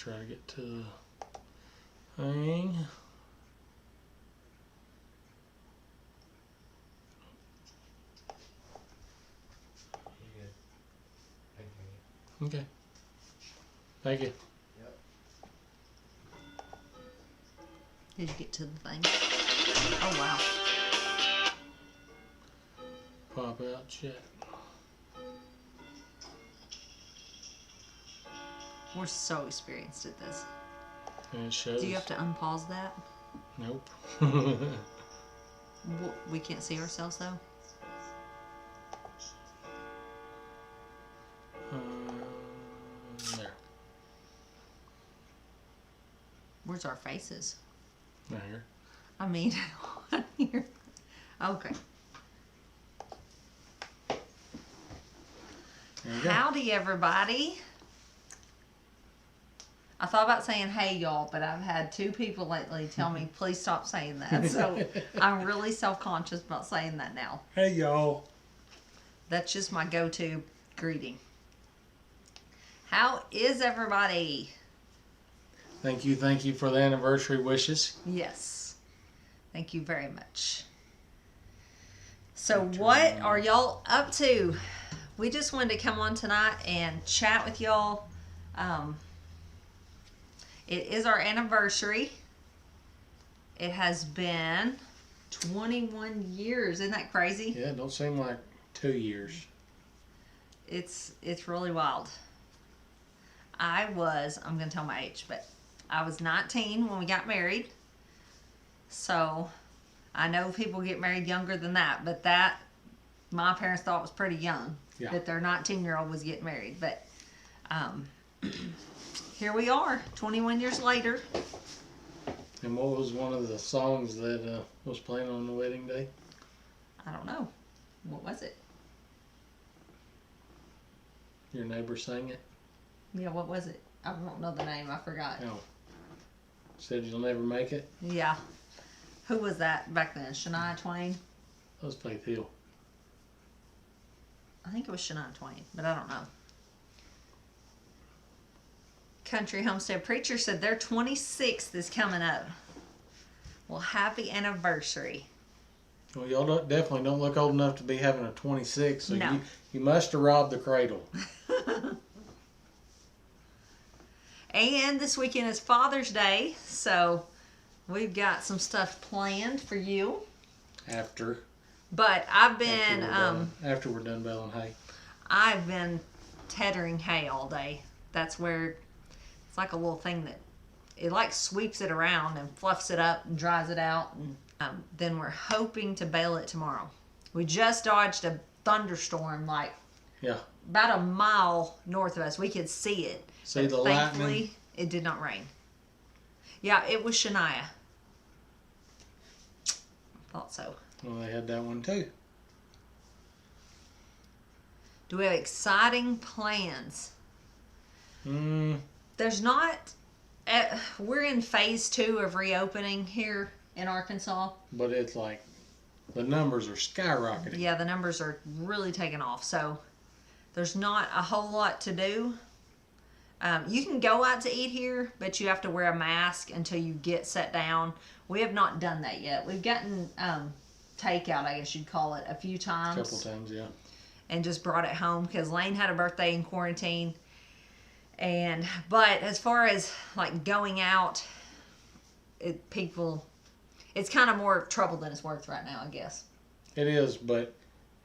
try to get to the thing. Okay. Thank you. Yep. Did you get to the thing? Oh, wow. Pop out shit. We're so experienced at this. And it shows. Do you have to unpause that? Nope. We can't see ourselves, though? There. Where's our faces? Right here. I mean, here. Okay. There you go. Howdy, everybody. I thought about saying hey, y'all, but I've had 2 people lately tell me, please stop saying that. So I'm really self-conscious about saying that now. Hey, y'all. That's just my go-to greeting. How is everybody? Thank you for the anniversary wishes. Yes. Thank you very much. So what are y'all up to? We just wanted to come on tonight and chat with y'all. It is our anniversary. It has been 21 years. Isn't that crazy? Yeah, it don't seem like 2 years. It's really wild. I'm going to tell my age, but I was 19 when we got married. So I know people get married younger than that, but that my parents thought was pretty young. Yeah. That their 19-year-old was getting married. But here we are, 21 years later. And what was one of the songs that was playing on the wedding day? I don't know. What was it? Your neighbor sang it? Yeah, what was it? I don't know the name. I forgot. Oh. Said you'll never make it? Yeah. Who was that back then? Shania Twain? That was Faith Hill. I think it was Shania Twain, but I don't know. Country Homestead Preacher said their 26th is coming up. Well, happy anniversary. Well, y'all definitely don't look old enough to be having a 26, so No. you must have robbed the cradle. And this weekend is Father's Day, so we've got some stuff planned for you. After. But I've been after we're done baling hay. I've been tethering hay all day. That's where it's like a little thing that it like sweeps it around and fluffs it up and dries it out, and then we're hoping to bale it tomorrow. We just dodged a thunderstorm like about a mile north of us. We could see it. See the thankfully, lightning? it did not rain. Yeah, it was Shania. Thought so. Well, they had that one too. Do we have exciting plans? There's not. We're in phase 2 of reopening here in Arkansas. But it's like the numbers are skyrocketing. Yeah, the numbers are really taking off. So there's not a whole lot to do. You can go out to eat here, but you have to wear a mask until you get set down. We have not done that yet. We've gotten takeout, I guess you'd call it, a few times. A couple times, yeah. And just brought it home because Lane had a birthday in quarantine. But as far as like going out, it's kind of more trouble than it's worth right now, I guess. It is, but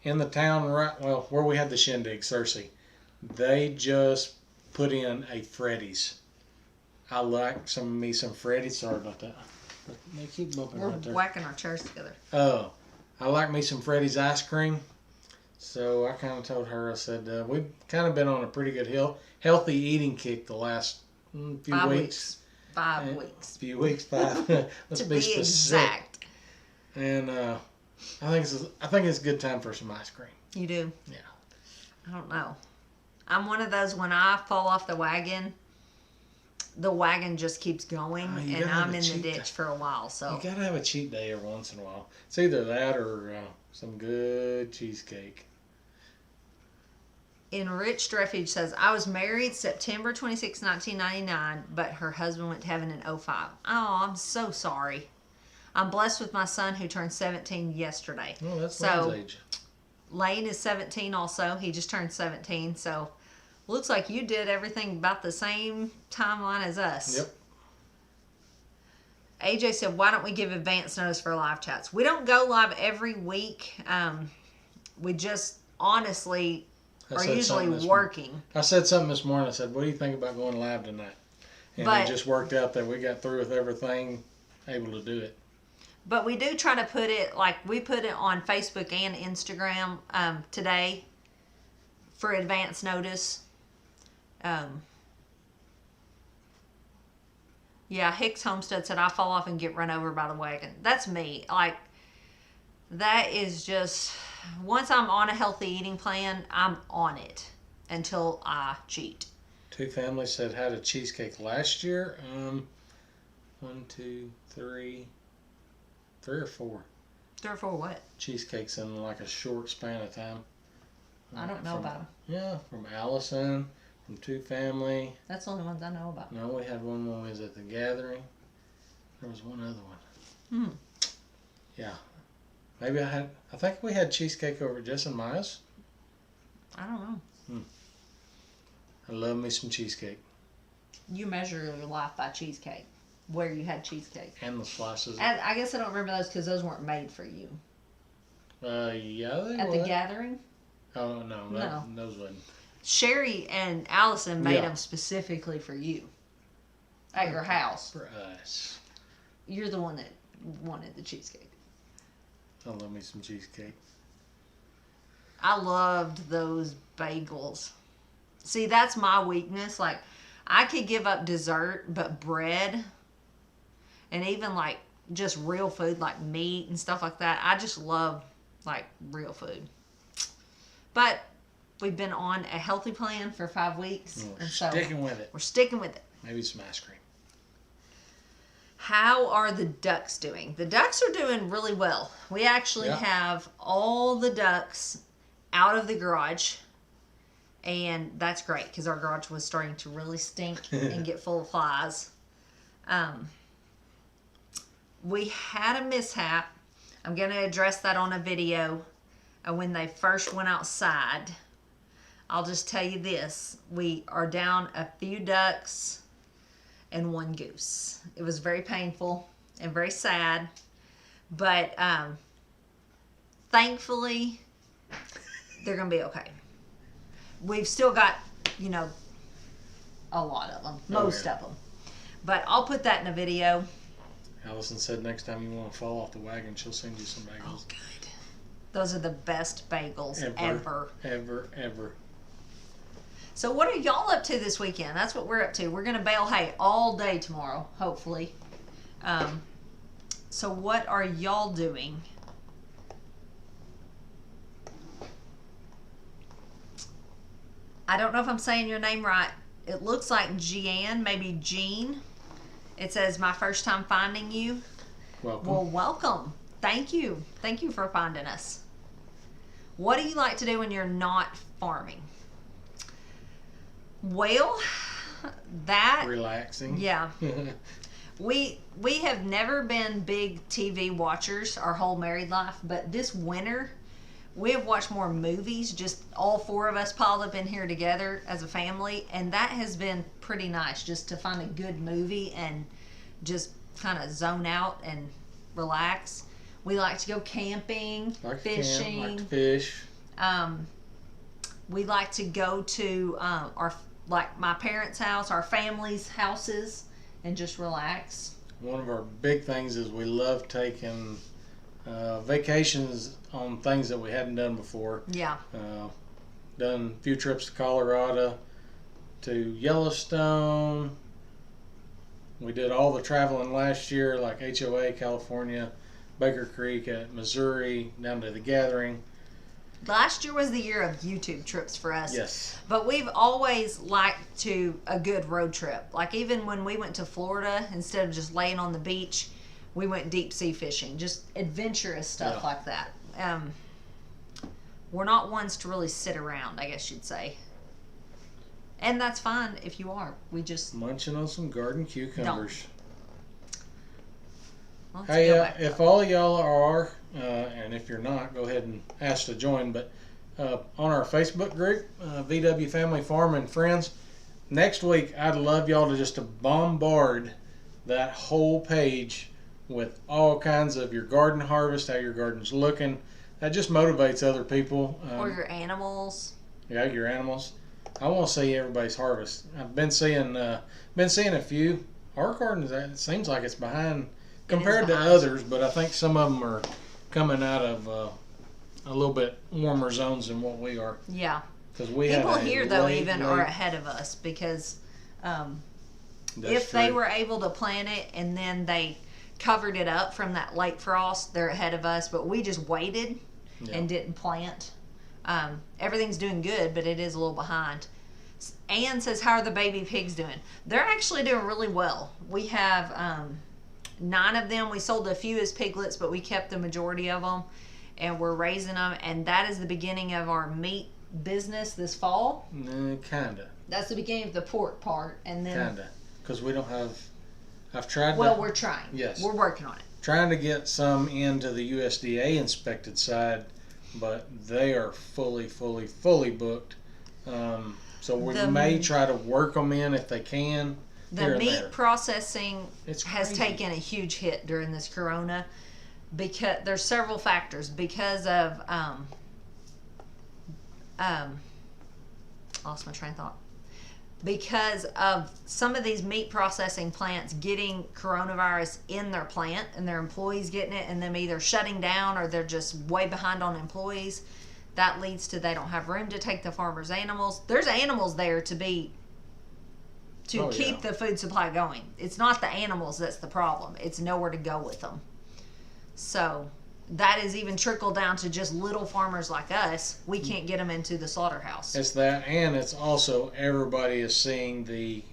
in the town where we had the shindig, Cersei, they just put in a Freddy's. I like some Freddy's. Sorry about that. They keep bumping We're right there. whacking our chairs together. Oh, I like me some Freddy's ice cream. So I kind of told her, I said, we've kind of been on a pretty good healthy eating kick the last few weeks. 5 weeks. Few weeks, 5. Let's To be be specific. exact. And I think it's a good time for some ice cream. You do? Yeah. I don't know. I'm one of those, when I fall off the wagon just keeps going, and I'm in the ditch for a while. So you gotta have a cheat day every once in a while. It's either that or some good cheesecake. Enriched Refuge says, I was married September 26, 1999, but her husband went to heaven in '05. Oh, I'm so sorry. I'm blessed with my son who turned 17 yesterday. Well, that's so, Lane's age. Lane is 17 also. He just turned 17. So, looks like you did everything about the same timeline as us. Yep. AJ said, why don't we give advance notice for live chats? We don't go live every week. We just honestly are usually working. I said something this morning. I said, what do you think about going live tonight? And it just worked out that we got through with everything, able to do it. But we do try to put it, like we put it on Facebook and Instagram today for advance notice. Yeah, Hicks Homestead said, I fall off and get run over by the wagon. That's me. Like, that is just, once I'm on a healthy eating plan, I'm on it until I cheat. Two families said had a cheesecake last year. 1, 2, 3 or 4. 3 or 4 what? Cheesecakes in like a short span of time. I don't know about them. Yeah, from Allison, from Two Family. That's the only ones I know about. No, we had one when we was at the gathering. There was one other one. Yeah. Maybe I think we had cheesecake over at Jess and Maya's. I don't know. I love me some cheesecake. You measure your life by cheesecake. Where you had cheesecake. And the slices. And I guess I don't remember those because those weren't made for you. Yeah, they At were. the gathering? Oh, no. Those wasn't. Sherry and Allison made them specifically for you. At your house. For us. You're the one that wanted the cheesecake. I love me some cheesecake. I loved those bagels. See, that's my weakness. Like, I could give up dessert, but bread and even like just real food like meat and stuff like that, I just love like real food. But we've been on a healthy plan for 5 weeks. We're sticking with it. We're sticking with it. Maybe some ice cream. How are the ducks doing? The ducks are doing really well. We actually have all the ducks out of the garage. And that's great because our garage was starting to really stink and get full of flies. We had a mishap. I'm going to address that on a video when they first went outside. I'll just tell you this. We are down a few ducks and 1 goose. It was very painful and very sad. But thankfully, they're going to be okay. We've still got, a lot of them. Most of them. But I'll put that in a video. Allison said next time you want to fall off the wagon, she'll send you some bagels. Oh, good. Those are the best bagels ever. Ever. So what are y'all up to this weekend? That's what we're up to. We're going to bale hay all day tomorrow, hopefully. So what are y'all doing? I don't know if I'm saying your name right. It looks like Jeanne, maybe Jean. It says, my first time finding you. Welcome. Well, welcome. Thank you. Thank you for finding us. What do you like to do when you're not farming? Well, that... Relaxing. Yeah. We have never been big TV watchers our whole married life, but this winter... we have watched more movies, just all 4 of us piled up in here together as a family, and that has been pretty nice, just to find a good movie and just kind of zone out and relax. We like to go camping, fishing. Like to fish. We like to go to my parents' house, our family's houses, and just relax. One of our big things is we love taking vacations on things that we hadn't done before. Yeah. Done a few trips to Colorado, to Yellowstone. We did all the traveling last year, like HOA, California, Baker Creek, at Missouri, down to the gathering. Last year was the year of YouTube trips for us. Yes. But we've always liked a good road trip. Like even when we went to Florida, instead of just laying on the beach, we went deep sea fishing, just adventurous stuff like that. we're not ones to really sit around, I guess you'd say. And that's fine if you are. We just munching on some garden cucumbers. Let's go back if up. all y'all are, and if you're not, go ahead and ask to join. But on our Facebook group, VW Family Farm and Friends, next week I'd love y'all to just to bombard that whole page with all kinds of your garden harvest, how your garden's looking. That just motivates other people. Or your animals. Yeah, your animals. I want to see everybody's harvest. I've been seeing a few. Our garden, it seems like it's behind compared to others, but I think some of them are coming out of a little bit warmer zones than what we are. Yeah. Because we people have here though even are ahead of us because if they were able to plant it and then they covered it up from that late frost, they're ahead of us. But we just waited and didn't plant. Everything's doing good, but it is a little behind. Ann says, how are the baby pigs doing? They're actually doing really well. We have 9 of them. We sold a few as piglets, but we kept the majority of them, and we're raising them. And that is the beginning of our meat business this fall. Kinda. That's the beginning of the pork part, and then kinda, because we don't have. I've tried. Well, we're trying. Yes, we're working on it. Trying to get some into the USDA inspected side, but they are fully booked. So we may try to work them in if they can. The meat processing has crazy. taken a huge hit during this corona because there's several factors. Because of lost my train of thought. Because of some of these meat processing plants getting coronavirus in their plant and their employees getting it and them either shutting down or they're just way behind on employees, that leads to they don't have room to take the farmers' animals. There's animals there to keep the food supply going. It's not the animals that's the problem. It's nowhere to go with them. So that is even trickled down to just little farmers like us. We can't get them into the slaughterhouse. It's that, and it's also everybody is seeing the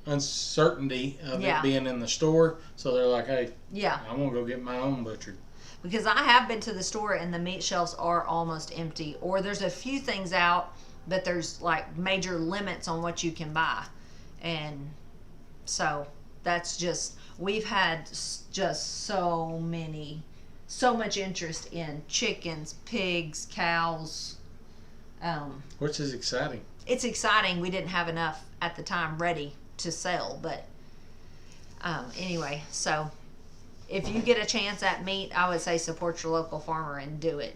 uncertainty of it being in the store. So they're like, hey, I'm going to go get my own butchered. Because I have been to the store and the meat shelves are almost empty. Or there's a few things out, but there's like major limits on what you can buy. And so that's just, we've had just so much interest in chickens, pigs, cows. Which is exciting. It's exciting. We didn't have enough at the time ready to sell, but anyway, so if you get a chance at meat, I would say support your local farmer and do it.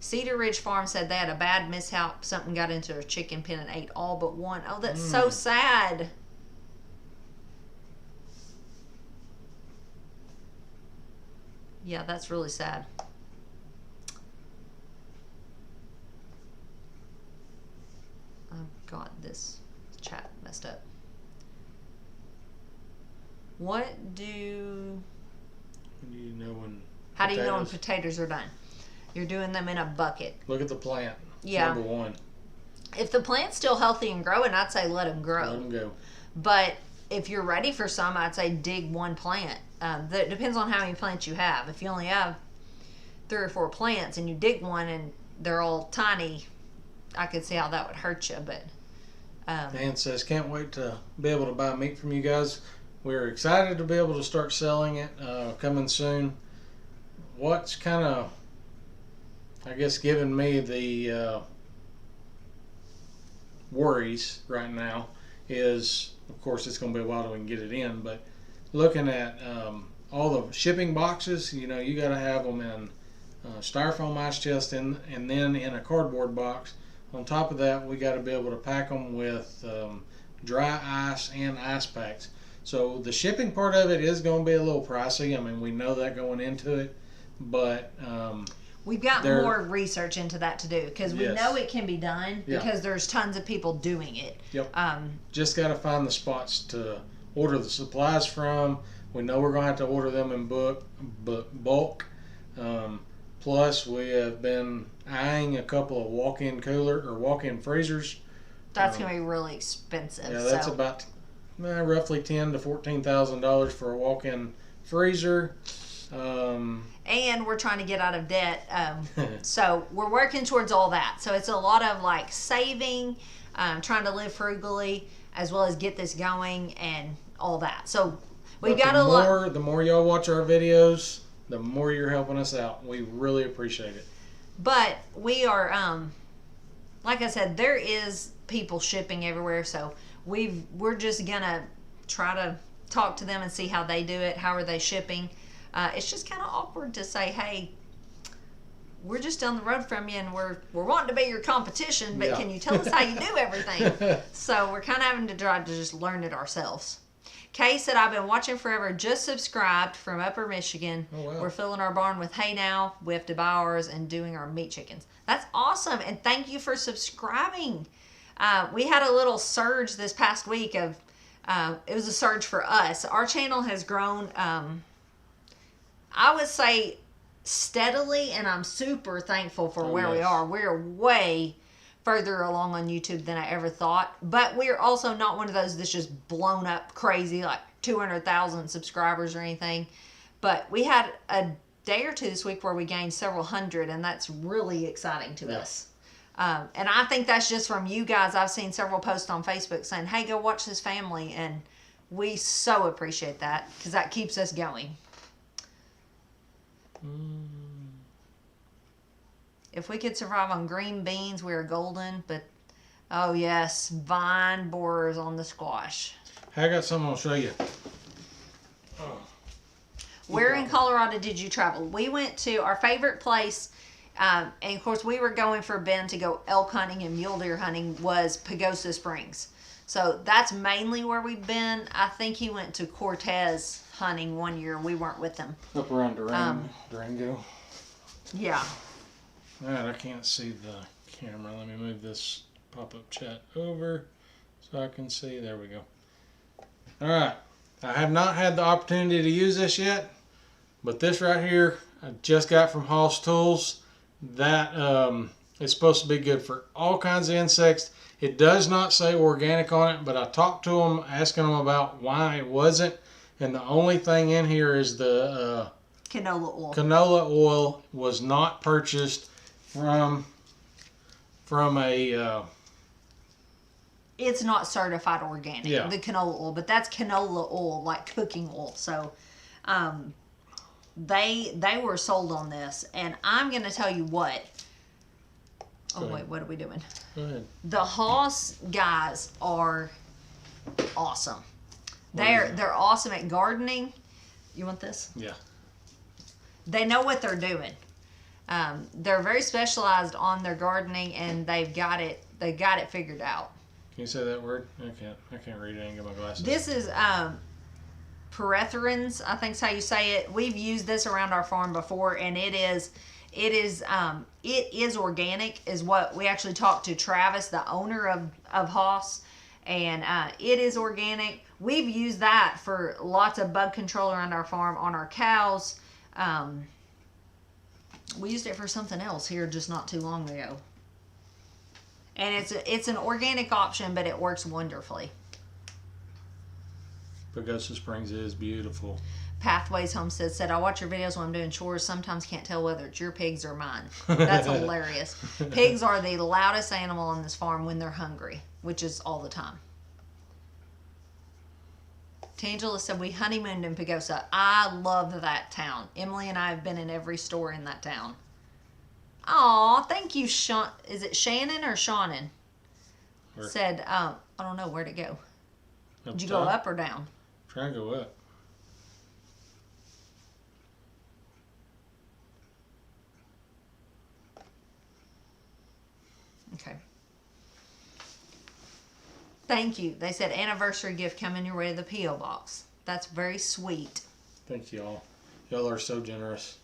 Cedar Ridge Farm said they had a bad mishap. Something got into a chicken pen and ate all but one. Oh, that's so sad. Yeah, that's really sad. I've got this chat messed up. What do... Do you know when... How do you know when potatoes are done? You're doing them in a bucket. Look at the plant. Yeah. Number one. If the plant's still healthy and growing, I'd say let them grow. Let them go. But if you're ready for some, I'd say dig one plant. That depends on how many plants you have. If you only have 3 or 4 plants and you dig one and they're all tiny, I could see how that would hurt you. But Dan says, can't wait to be able to buy meat from you guys. We're excited to be able to start selling it coming soon. What's kind of, I guess, giving me the worries right now is, of course, it's going to be a while till we can get it in, but looking at all the shipping boxes, you know, you got to have them in styrofoam ice chest and then in a cardboard box. On top of that, we got to be able to pack them with dry ice and ice packs. So the shipping part of it is going to be a little pricey. I mean, we know that going into it, but we've got more research into that to do because we know it can be done because there's tons of people doing it. Yep. Just got to find the spots to order the supplies from. We know we're going to have to order them in bulk. Plus, we have been eyeing a couple of walk-in cooler or walk-in freezers. That's going to be really expensive. Yeah, that's about roughly $10,000 to $14,000 for a walk-in freezer. And we're trying to get out of debt. So we're working towards all that. So it's a lot of like saving, trying to live frugally, as well as get this going and all that. So we've got a lot. The more y'all watch our videos, the more you're helping us out. We really appreciate it. But we are, like I said, there is people shipping everywhere. So we're just gonna try to talk to them and see how they do it. How are they shipping? It's just kind of awkward to say, hey, we're just down the road from you and we're wanting to be your competition, but can you tell us how you do everything? So we're kind of having to try to just learn it ourselves. Kay said, I've been watching forever, just subscribed from Upper Michigan. Oh, wow. We're filling our barn with hay now. We have to buy ours and doing our meat chickens. That's awesome. And thank you for subscribing. We had a little surge this past week of, it was a surge for us. Our channel has grown, I would say steadily, and I'm super thankful for where we are. We're way further along on YouTube than I ever thought, but we're also not one of those that's just blown up crazy, like 200,000 subscribers or anything. But we had a day or two this week where we gained several hundred, and that's really exciting to us. And I think that's just from you guys. I've seen several posts on Facebook saying, hey, go watch this family, and we so appreciate that because that keeps us going. If we could survive on green beans, we are golden. But, oh yes, vine borers on the squash. Hey, I got something I'll show you. Oh. Where in Colorado did you travel? We went to our favorite place, and of course we were going for Ben to go elk hunting and mule deer hunting, was Pagosa Springs. So that's mainly where we've been. I think he went to Cortez hunting one year. We weren't with him. Up around Durango. Yeah. Alright, I can't see the camera. Let me move this pop-up chat over so I can see. There we go. Alright, I have not had the opportunity to use this yet, but this right here I just got from Hoss Tools. That it's supposed to be good for all kinds of insects. It does not say organic on it, but I talked to them, asking them about why it wasn't, and the only thing in here is the canola oil. Canola oil was not purchased from a it's not certified organic, the canola oil, but that's canola oil, like cooking oil. So they were sold on this, and I'm going to tell you what. Oh, wait, what are we doing? Go ahead. The Hoss guys are awesome. They're awesome at gardening. You want this? Yeah. They know what they're doing. They're very specialized on their gardening, and they've got it figured out. Can you say that word? I can't read it. I ain't got my glasses. This is pyrethrin, I think is how you say it. We've used this around our farm before, and it is organic, is what we actually talked to Travis, the owner of Hoss, and it is organic. We've used that for lots of bug control around our farm on our cows. We used it for something else here just not too long ago. And it's an organic option, but it works wonderfully. Pagosa Springs is beautiful. Pathways Homestead said, I watch your videos when I'm doing chores. Sometimes can't tell whether it's your pigs or mine. That's hilarious. Pigs are the loudest animal on this farm when they're hungry, which is all the time. Tangela said, we honeymooned in Pagosa. I love that town. Emily and I have been in every store in that town. Aw, thank you, Sean. Is it Shannon or Shannon? Where? Said, I don't know, where'd it go? Did you go top? up or down? Try and go up. Okay. Thank you. They said anniversary gift coming your way to the P.O. box. That's very sweet. Thank y'all. Y'all are so generous.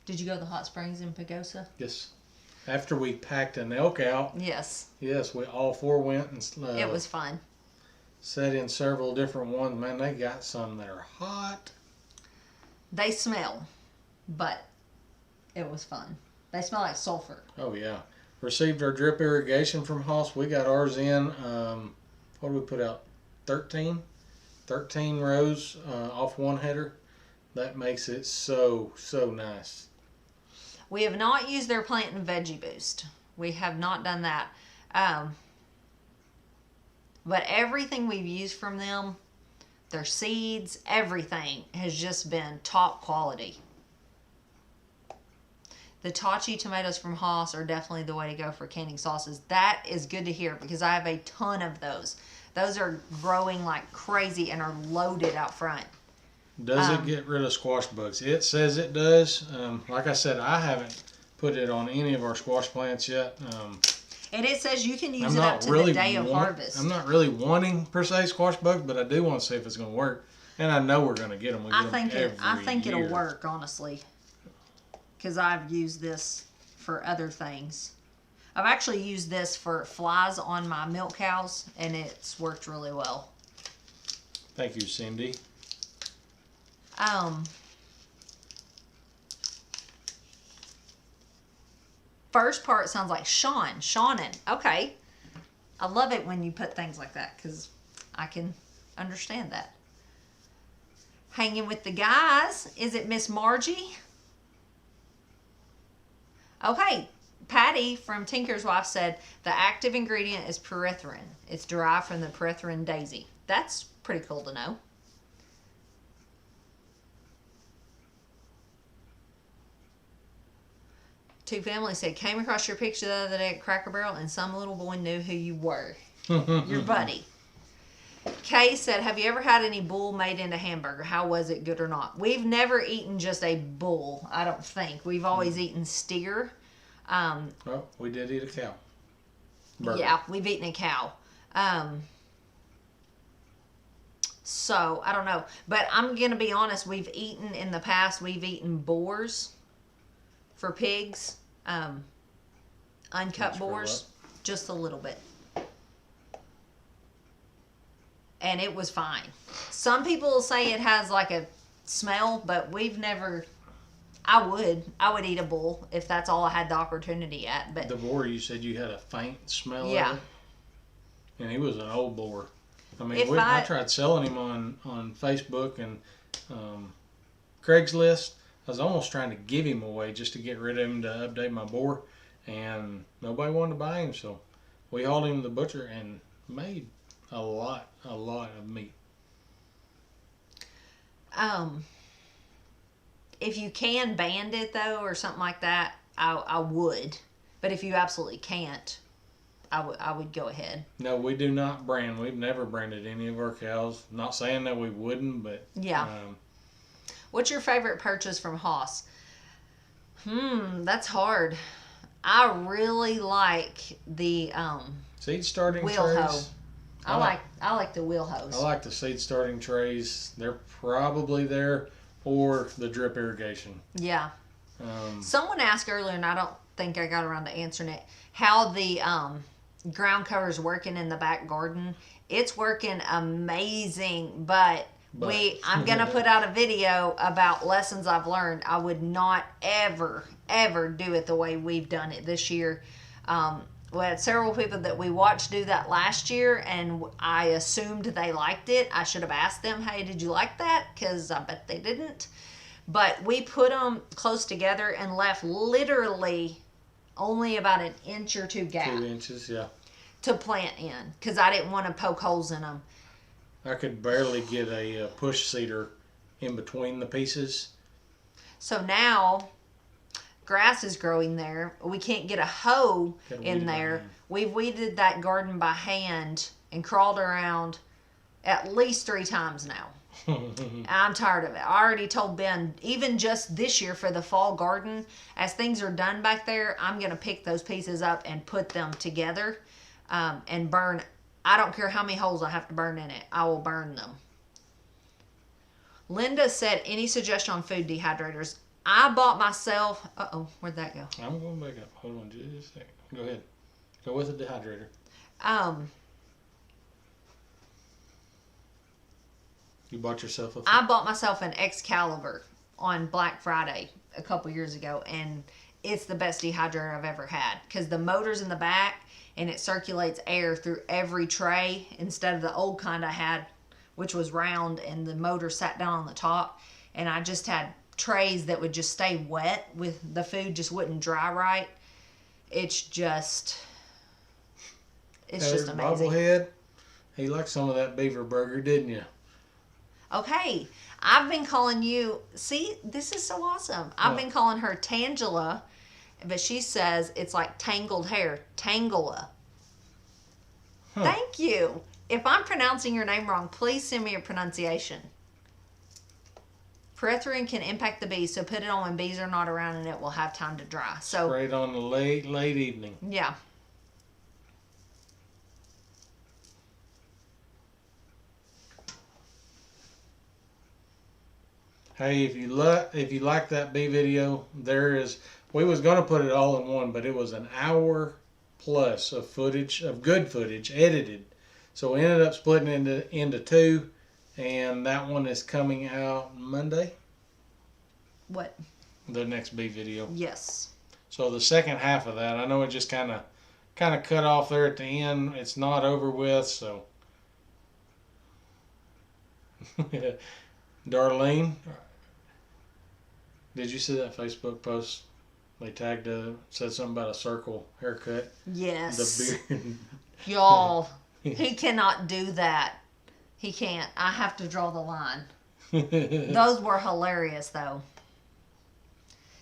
Did you go to the hot springs in Pagosa? Yes. After we packed an elk out. Yes. Yes, we all four went and it was fun. Set in several different ones. Man, they got some that are hot. They smell, but it was fun. They smell like sulfur. Oh yeah. Received our drip irrigation from Hoss. We got ours in. What did we put out? 13 13 rows off one header. That makes it so nice. We have not used their plant and veggie boost. We have not done that. But everything we've used from them, their seeds, everything has just been top quality. The Tachi tomatoes from Haas are definitely the way to go for canning sauces. That is good to hear because I have a ton of those. Those are growing like crazy and are loaded out front. Does it get rid of squash bugs? It says it does. Like I said, I haven't put it on any of our squash plants yet. And it says you can use it up to the day of harvest. I'm not really wanting, per se, squash bugs, but I do want to see if it's going to work. And I know we're going to get them. I think it'll work, honestly. Because I've used this for other things. I've actually used this for flies on my milk cows, and it's worked really well. Thank you, Cindy. First part sounds like Shawnin. Okay. I love it when you put things like that because I can understand that. Hanging with the guys. Is it Miss Margie? Okay. Patty from Tinker's Wife said the active ingredient is pyrethrin. It's derived from the pyrethrin daisy. That's pretty cool to know. Two Families said, came across your picture the other day at Cracker Barrel and some little boy knew who you were. Your buddy. Kay said, have you ever had any bull made into hamburger? How was it, good or not? We've never eaten just a bull, I don't think. We've always eaten steer. Well, we did eat a cow. Burger. Yeah, we've eaten a cow. So, I don't know. But I'm going to be honest, in the past, we've eaten boars for pigs. Uncut boars, just a little bit. And it was fine. Some people say it has like a smell, but we've never... I would eat a bull if that's all I had the opportunity at. But the boar, you said you had a faint smell of it? And he was an old boar. I mean, I tried selling him on Facebook and Craigslist. I was almost trying to give him away just to get rid of him to update my boar. And nobody wanted to buy him, so we hauled him to the butcher and made a lot of meat. If you can band it though, or something like that, I would. But if you absolutely can't, I would go ahead. No, we do not brand. We've never branded any of our cows. Not saying that we wouldn't, but yeah. What's your favorite purchase from Haas? That's hard. I really like the seed starting wheel trays. hoe. I like the wheel hose. I like the seed starting trays. They're probably there, or the drip irrigation. Yeah. Someone asked earlier, and I don't think I got around to answering it, how the ground cover is working in the back garden. It's working amazing, but I'm going to put out a video about lessons I've learned. I would not ever do it the way we've done it this year. We had several people that we watched do that last year, and I assumed they liked it. I should have asked them, hey, did you like that? Because I bet they didn't. But we put them close together and left literally only about an inch or two gap. 2 inches, yeah. To plant in, because I didn't want to poke holes in them. I could barely get a push seeder in between the pieces. So now grass is growing there. We can't get a hoe in there. We've weeded that garden by hand and crawled around at least 3 times now. I'm tired of it. I already told Ben, even just this year for the fall garden, as things are done back there, I'm going to pick those pieces up and put them together and burn. I don't care how many holes I have to burn in it. I will burn them. Linda said, any suggestion on food dehydrators? I bought myself... Uh-oh, where'd that go? I'm going back up. Hold on just a second. Go ahead. Go with the dehydrator. You bought yourself a... I bought myself an Excalibur on Black Friday a couple years ago, and it's the best dehydrator I've ever had because the motor's in the back and it circulates air through every tray instead of the old kind I had which was round, and the motor sat down on the top, and I just had trays that would just stay wet with the food, just wouldn't dry right. It's just amazing. Bobblehead, he liked some of that beaver burger, didn't you? Okay, I've been calling you, see, this is so awesome. I've been calling her Tangela, but she says it's like tangled hair. Tangela. Huh. Thank you. If I'm pronouncing your name wrong, please send me a pronunciation. Pyrethrin can impact the bees, so put it on when bees are not around and it will have time to dry. So spray it on the late evening. Yeah. Hey, if you like that bee video, we was gonna put it all in one, but it was an hour plus of footage, of good footage, edited. So we ended up splitting into two, and that one is coming out Monday. What? The next bee video. Yes. So the second half of that, I know it just kind of cut off there at the end. It's not over with, so. Darlene, did you see that Facebook post? They tagged said something about a circle haircut. Yes. The beard. Y'all, he cannot do that. He can't. I have to draw the line. Those were hilarious, though.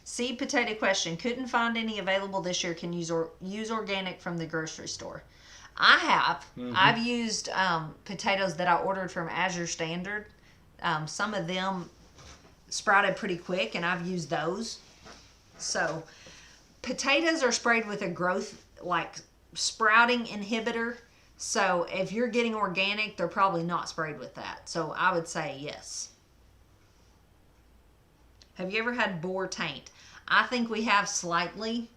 Seed potato question. Couldn't find any available this year. Can use organic from the grocery store. I have. Mm-hmm. I've used potatoes that I ordered from Azure Standard. Some of them sprouted pretty quick, and I've used those. So potatoes are sprayed with a growth, like, sprouting inhibitor. So if you're getting organic, they're probably not sprayed with that. So I would say yes. Have you ever had boar taint? I think we have slightly,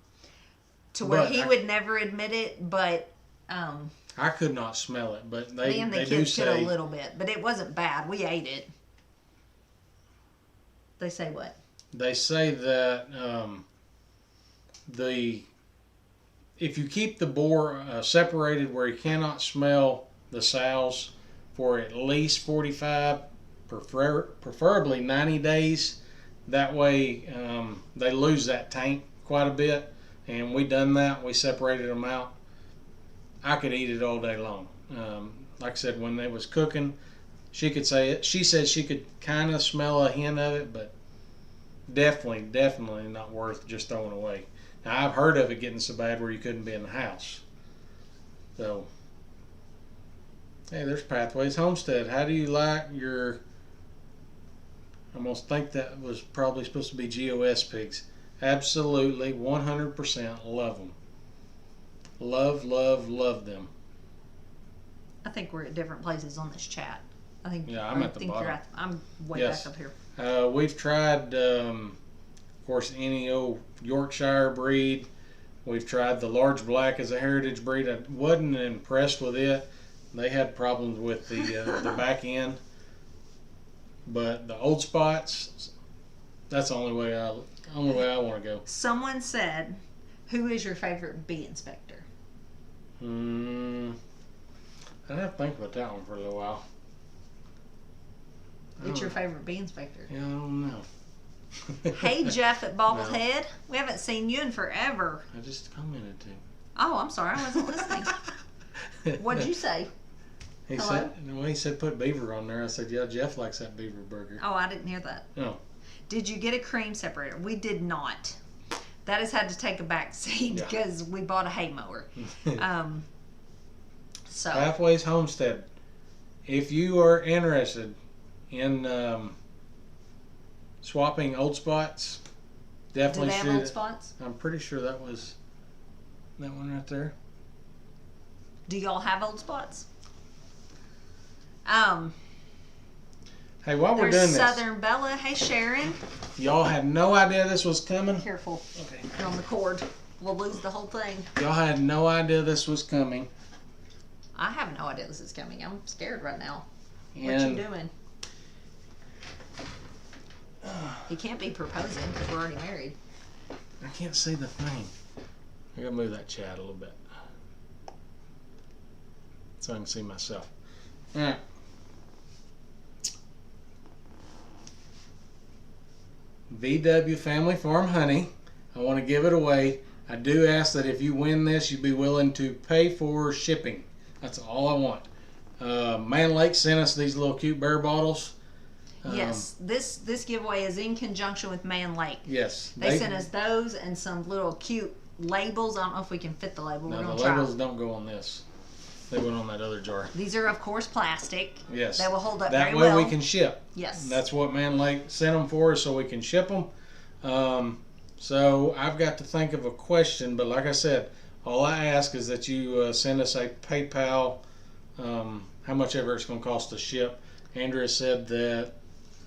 to where he would never admit it, but I could not smell it, but they me and the kids could a little bit, but it wasn't bad. We ate it. They say what? They say that if you keep the boar separated where you cannot smell the sows for at least 45, preferably 90 days, that way they lose that taint quite a bit. And we done that. We separated them out. I could eat it all day long. Like I said, when they was cooking, she could say it. She said she could kind of smell a hint of it, but definitely not worth just throwing away. Now, I've heard of it getting so bad where you couldn't be in the house. So, hey, there's Pathways Homestead. How do you like your... I almost think that was probably supposed to be GOS pigs. Absolutely, 100% love them. Love them. I think we're at different places on this chat. I think. Yeah, I'm at the bottom. I'm way back up here. We've tried, of course, any old Yorkshire breed. We've tried the large black as a heritage breed. I wasn't impressed with it. They had problems with the back end. But the old spots, that's the only way I want to go. Someone said, "Who is your favorite bee inspector?" I'd have to think about that one for a little while. It's your favorite bee inspector? Yeah, I don't know. Hey, Jeff at Bobblehead. No. We haven't seen you in forever. I just commented to him. Oh, I'm sorry. I wasn't listening. What'd you say? He said put beaver on there. I said, yeah, Jeff likes that beaver burger. Oh, I didn't hear that. No. Did you get a cream separator? We did not. That has had to take a back seat because we bought a hay mower. So Pathways Homestead. If you are interested in swapping old spots, definitely do they have old spots? I'm pretty sure that was that one right there. Do y'all have old spots? Hey, while we're doing this, Southern Bella. Hey, Sharon. Y'all had no idea this was coming. Careful. Okay. You're on the cord. We'll lose the whole thing. Y'all had no idea this was coming. I have no idea this is coming. I'm scared right now. What you doing? You can't be proposing because we're already married. I can't see the thing. I gotta move that chat a little bit so I can see myself. All right. VW Family Farm honey. I want to give it away. I do ask that if you win this, you be willing to pay for shipping. That's all I want. Man Lake sent us these little cute bear bottles. Yes, this giveaway is in conjunction with Man Lake. Yes. They sent us those and some little cute labels. I don't know if we can fit the label. No, the labels don't go on this. They went on that other jar. These are, of course, plastic. Yes. They will hold up that very way well. we can ship. Yes. And that's what Man Lake sent them for, so we can ship them. So I've got to think of a question, but like I said, all I ask is that you send us a PayPal, how much ever it's going to cost to ship. Andrea said that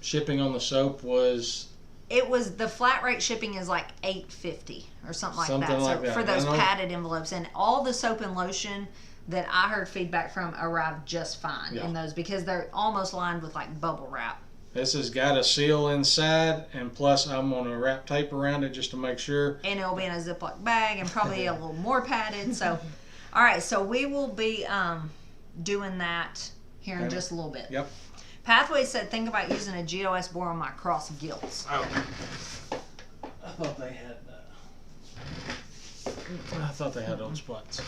shipping on the soap was... It was, the flat rate shipping is like $8.50 or something like that. Like that. For those padded envelopes. And all the soap and lotion that I heard feedback from arrived just fine in those, because they're almost lined with like bubble wrap. This has got a seal inside, and plus I'm going to wrap tape around it just to make sure. And it'll be in a Ziploc bag and probably a little more padded. So, all right, so we will be doing that here in just a little bit. Yep. Pathway said, think about using a GOS bore on my cross gilts. Oh. I thought they had old spots.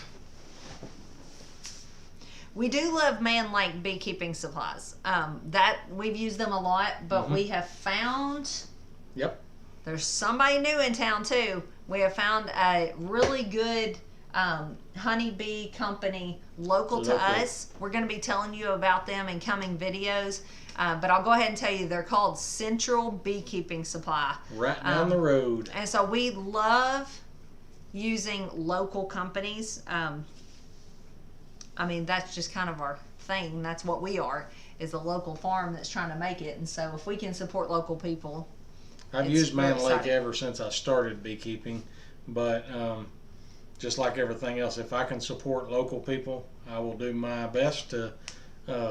We do love Man Lake beekeeping supplies. That we've used them a lot, but we have found there's somebody new in town too. We have found a really good honeybee company local to us. We're going to be telling you about them in coming videos. But I'll go ahead and tell you, they're called Central Beekeeping Supply. Right down the road. And so we love using local companies. I mean, that's just kind of our thing. That's what we are, is a local farm that's trying to make it. And so if we can support local people. I've used Man Lake ever since I started beekeeping. But just like everything else, if I can support local people, I will do my best to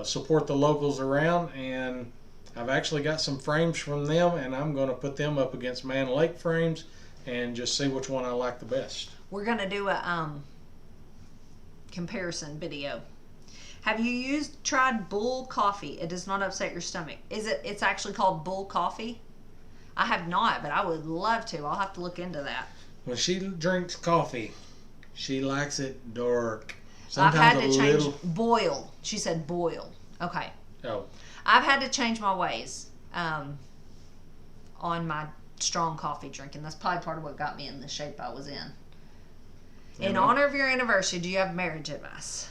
support the locals around. And I've actually got some frames from them, and I'm going to put them up against Man Lake frames and just see which one I like the best. We're going to do a comparison video. Have you tried Bull coffee? It does not upset your stomach. It's actually called Bull coffee? I have not, but I would love to. I'll have to look into that. When she drinks coffee, she likes it dark. Sometimes I've had to change boil. She said boil. Okay. Oh. I've had to change my ways on my strong coffee drinking. That's probably part of what got me in the shape I was in. In honor of your anniversary, do you have marriage advice?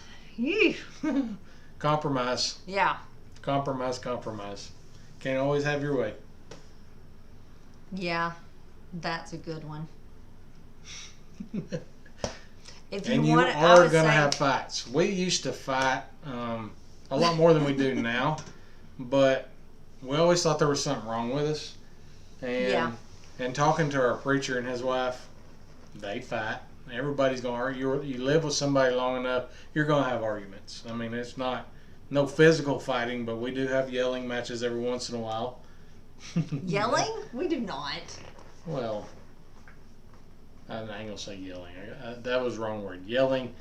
Compromise. Yeah. Compromise. Can't always have your way. Yeah, that's a good one. If you are going to have fights. We used to fight a lot more than we do now, but we always thought there was something wrong with us. And talking to our preacher and his wife, they fight. Everybody's going to argue. You live with somebody long enough, you're going to have arguments. I mean, it's no physical fighting, but we do have yelling matches every once in a while. Yelling? We do not. Well, I ain't going to say yelling. That was the wrong word. Yelling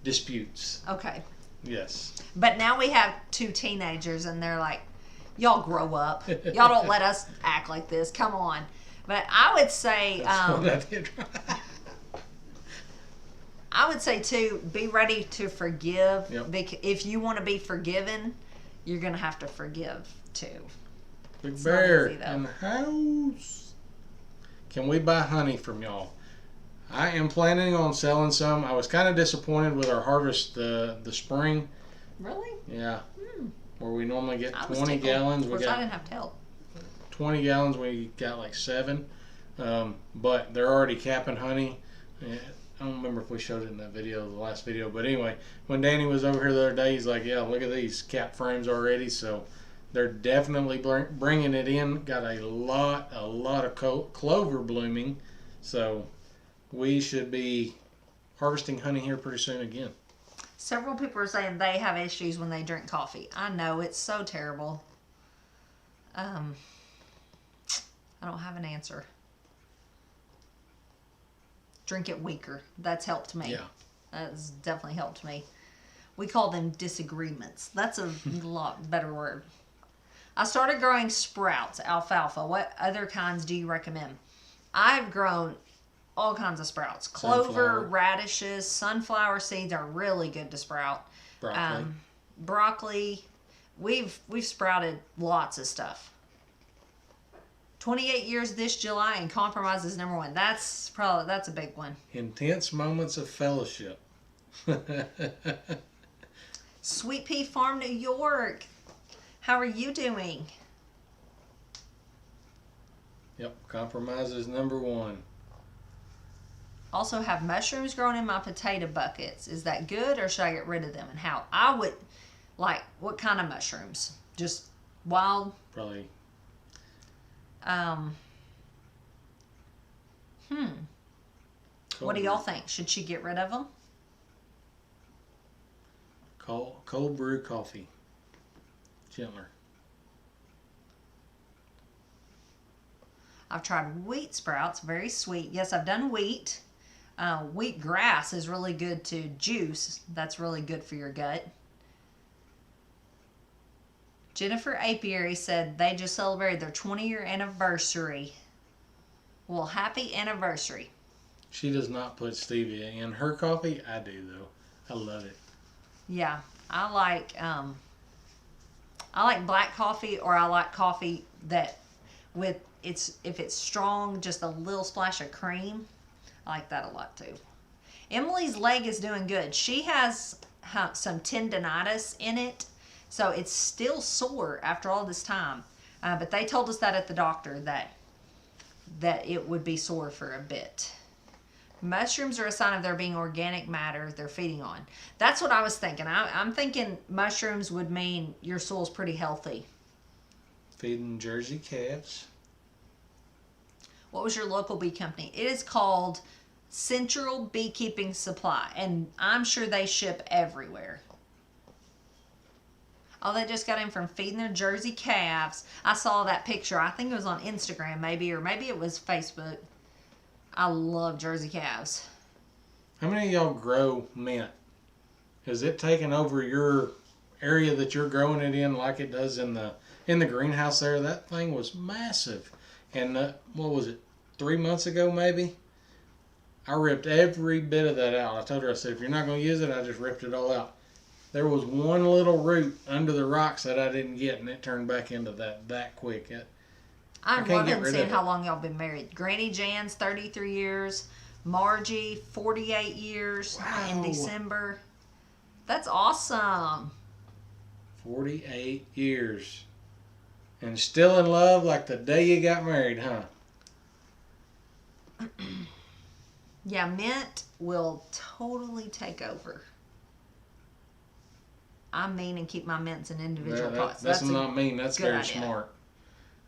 disputes. Okay. Yes. But now we have 2 teenagers, and they're like, y'all grow up. Y'all don't let us act like this. Come on. But I would say... That's what I did. I would say, too, be ready to forgive. Yep. If you want to be forgiven, you're going to have to forgive, too. Big Bear in the house. Can we buy honey from y'all? I am planning on selling some. I was kind of disappointed with our harvest the spring. Really? Yeah. Where we normally get 20 gallons. Of course, I didn't have to help. 20 gallons, we got like 7. But they're already capping honey. I don't remember if we showed it in that video, the last video. But anyway, when Danny was over here the other day, he's like, yeah, look at these cap frames already. So they're definitely bringing it in. Got a lot of clover blooming. So we should be harvesting honey here pretty soon again. Several people are saying they have issues when they drink coffee. I know, it's so terrible. I don't have an answer. Drink it weaker. That's helped me. Yeah. That's definitely helped me. We call them disagreements. That's a lot better word. I started growing sprouts, alfalfa. What other kinds do you recommend? I've grown all kinds of sprouts. Clover, Sunflower. radishes, sunflower seeds are really good to sprout. Broccoli. Broccoli. We've sprouted lots of stuff. 28 years this July, and compromise is number one. That's a big one. Intense moments of fellowship. Sweet Pea Farm, New York. How are you doing? Yep, compromise is number one. Also have mushrooms growing in my potato buckets. Is that good, or should I get rid of them? And how? I would, like, what kind of mushrooms? Just wild? Probably. What do y'all think? Should she get rid of them? Cold brew coffee. Gentler. I've tried wheat sprouts, very sweet. Yes, I've done wheat. Wheat grass is really good to juice. That's really good for your gut. Jennifer Apiary said they just celebrated their 20-year anniversary. Well, happy anniversary. She does not put stevia in her coffee. I do, though. I love it. Yeah, I like black coffee, or I like coffee that if it's strong, just a little splash of cream. I like that a lot too. Emily's leg is doing good. She has some tendonitis in it, so it's still sore after all this time. But they told us that at the doctor that it would be sore for a bit. Mushrooms are a sign of there being organic matter they're feeding on. That's what I was thinking. I'm thinking mushrooms would mean your soil's pretty healthy. Feeding Jersey calves. What was your local bee company? It is called Central Beekeeping Supply, and I'm sure they ship everywhere. Oh, they just got in from feeding their Jersey calves. I saw that picture. I think it was on Instagram maybe, or maybe it was Facebook. I love Jersey calves. How many of y'all grow mint? Is it taking over your area that you're growing it in like it does in the greenhouse there? That thing was massive. And what was it, 3 months ago maybe? I ripped every bit of that out. I told her, I said, if you're not going to use it, I just ripped it all out. There was one little root under the rocks that I didn't get, and it turned back into that quick. I'm loving seeing how long y'all been married. Granny Jan's 33 years. Margie, 48 years in December. That's awesome. 48 years. And still in love like the day you got married, huh? Yeah, mint will totally take over. I'm mean and keep my mints in individual pots. That's not mean. That's very idea. smart.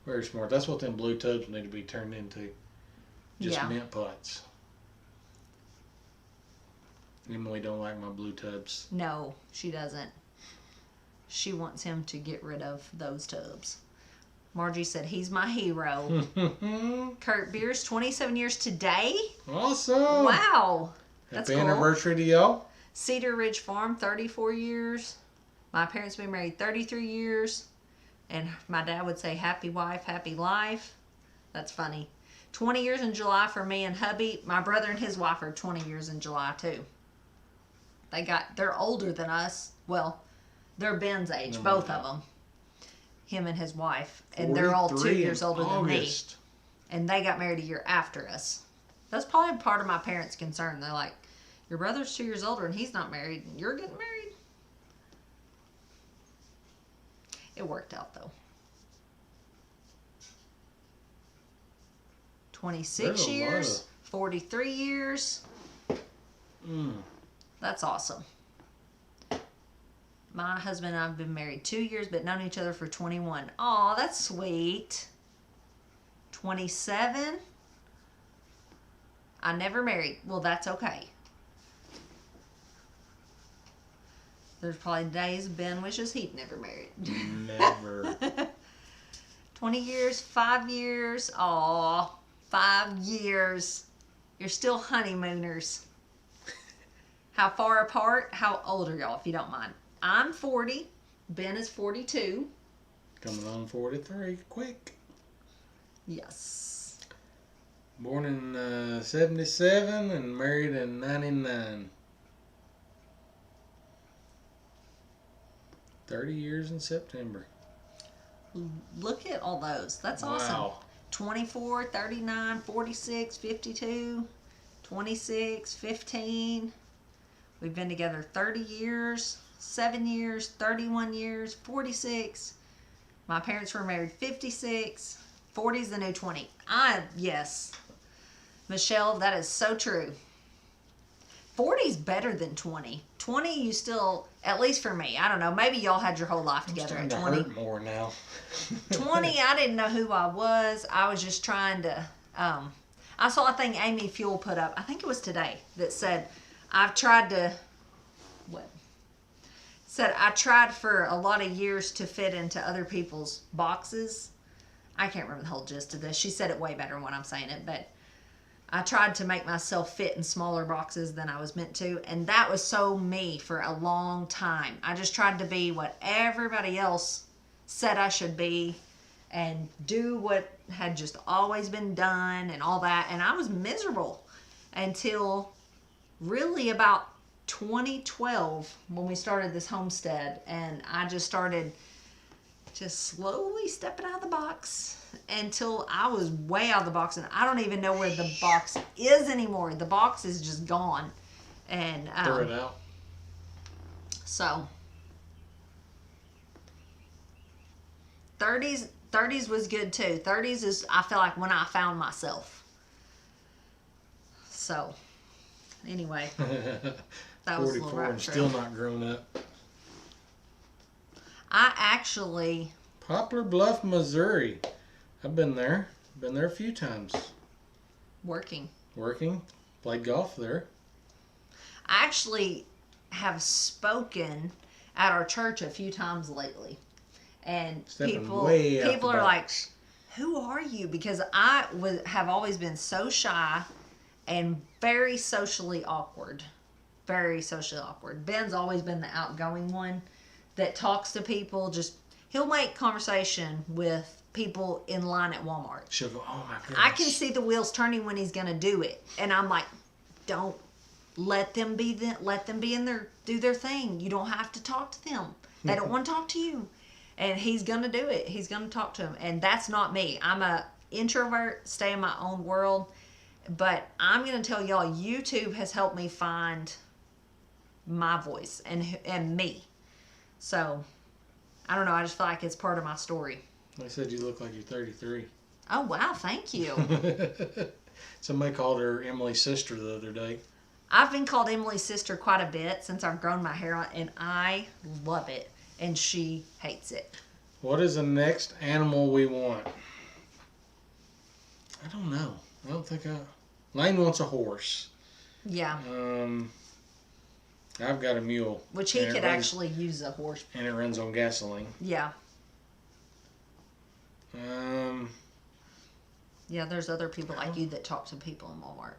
Very smart. That's what them blue tubs need to be turned into. Just mint pots. Emily don't like my blue tubs. No, she doesn't. She wants him to get rid of those tubs. Margie said he's my hero. Kurt Beers, 27 years today. Awesome. Wow. That's Happy cool. anniversary to y'all. Cedar Ridge Farm, 34 years. My parents been married 33 years. And my dad would say, happy wife, happy life. That's funny. 20 years in July for me and hubby. My brother and his wife are 20 years in July, too. They're older than us. Well, they're Ben's age, both of them. Him and his wife. And they're all 2 years older than me. And they got married a year after us. That's probably part of my parents' concern. They're like, your brother's 2 years older and he's not married. And you're getting married? It worked out, though. 26 years, 43 years. That's awesome. My husband and I have been married 2 years, but known each other for 21. Aw, that's sweet. 27. I never married. Well, that's okay. There's probably days Ben wishes he'd never married. Never. 20 years, 5 years. Aw, 5 years. You're still honeymooners. How far apart? How old are y'all, if you don't mind? I'm 40. Ben is 42. Coming on 43, quick. Yes. Born in 77 and married in 99. 30 years in September. Look at all those. That's awesome. Wow. 24, 39, 46, 52, 26, 15. We've been together 30 years, 7 years, 31 years, 46. My parents were married 56. 40 is the new 20. Yes. Michelle, that is so true. 40 is better than 20. 20, you still, at least for me, I don't know, maybe y'all had your whole life together at 20. Hurt more now. 20, I didn't know who I was. I was just trying to, I saw a thing Amy Fuel put up, I think it was today, that said, I've tried to, what? Said, I tried for a lot of years to fit into other people's boxes. I can't remember the whole gist of this. She said it way better than what I'm saying it, but I tried to make myself fit in smaller boxes than I was meant to, and that was so me for a long time. I just tried to be what everybody else said I should be and do what had just always been done and all that, and I was miserable until really about 2012 when we started this homestead, and I just started just slowly stepping out of the box until I was way out of the box, and I don't even know where the box is anymore. The box is just gone, and Throw it out. So 30s was good too. 30s is, I feel like, when I found myself. So anyway, that was a little 44 rough. and still not grown up. I actually, Poplar Bluff, Missouri. I've been there. Been there a few times. working. Played golf there. I actually have spoken at our church a few times lately, and Stepping people way out the are like, box. "Who are you?" Because I have always been so shy and very socially awkward. Very socially awkward. Ben's always been the outgoing one that talks to people. He'll make conversation with people in line at Walmart. She'll go, oh my goodness. I can see the wheels turning when he's gonna do it, and I'm like, don't let them be in their do their thing. You don't have to talk to them. They don't want to talk to you, and he's gonna do it. He's gonna talk to them, and that's not me. I'm a introvert, stay in my own world. But I'm gonna tell y'all, YouTube has helped me find my voice and me. So I don't know. I just feel like it's part of my story. They said you look like you're 33. Oh wow, thank you. Somebody called her Emily's sister the other day. I've been called Emily's sister quite a bit since I've grown my hair out, and I love it, and she hates it. What is the next animal we want? I don't know. I don't think Lane wants a horse. Yeah. I've got a mule. Which he could actually use a horse. And it runs on gasoline. Yeah. Yeah, there's other people like you that talk to people in Walmart.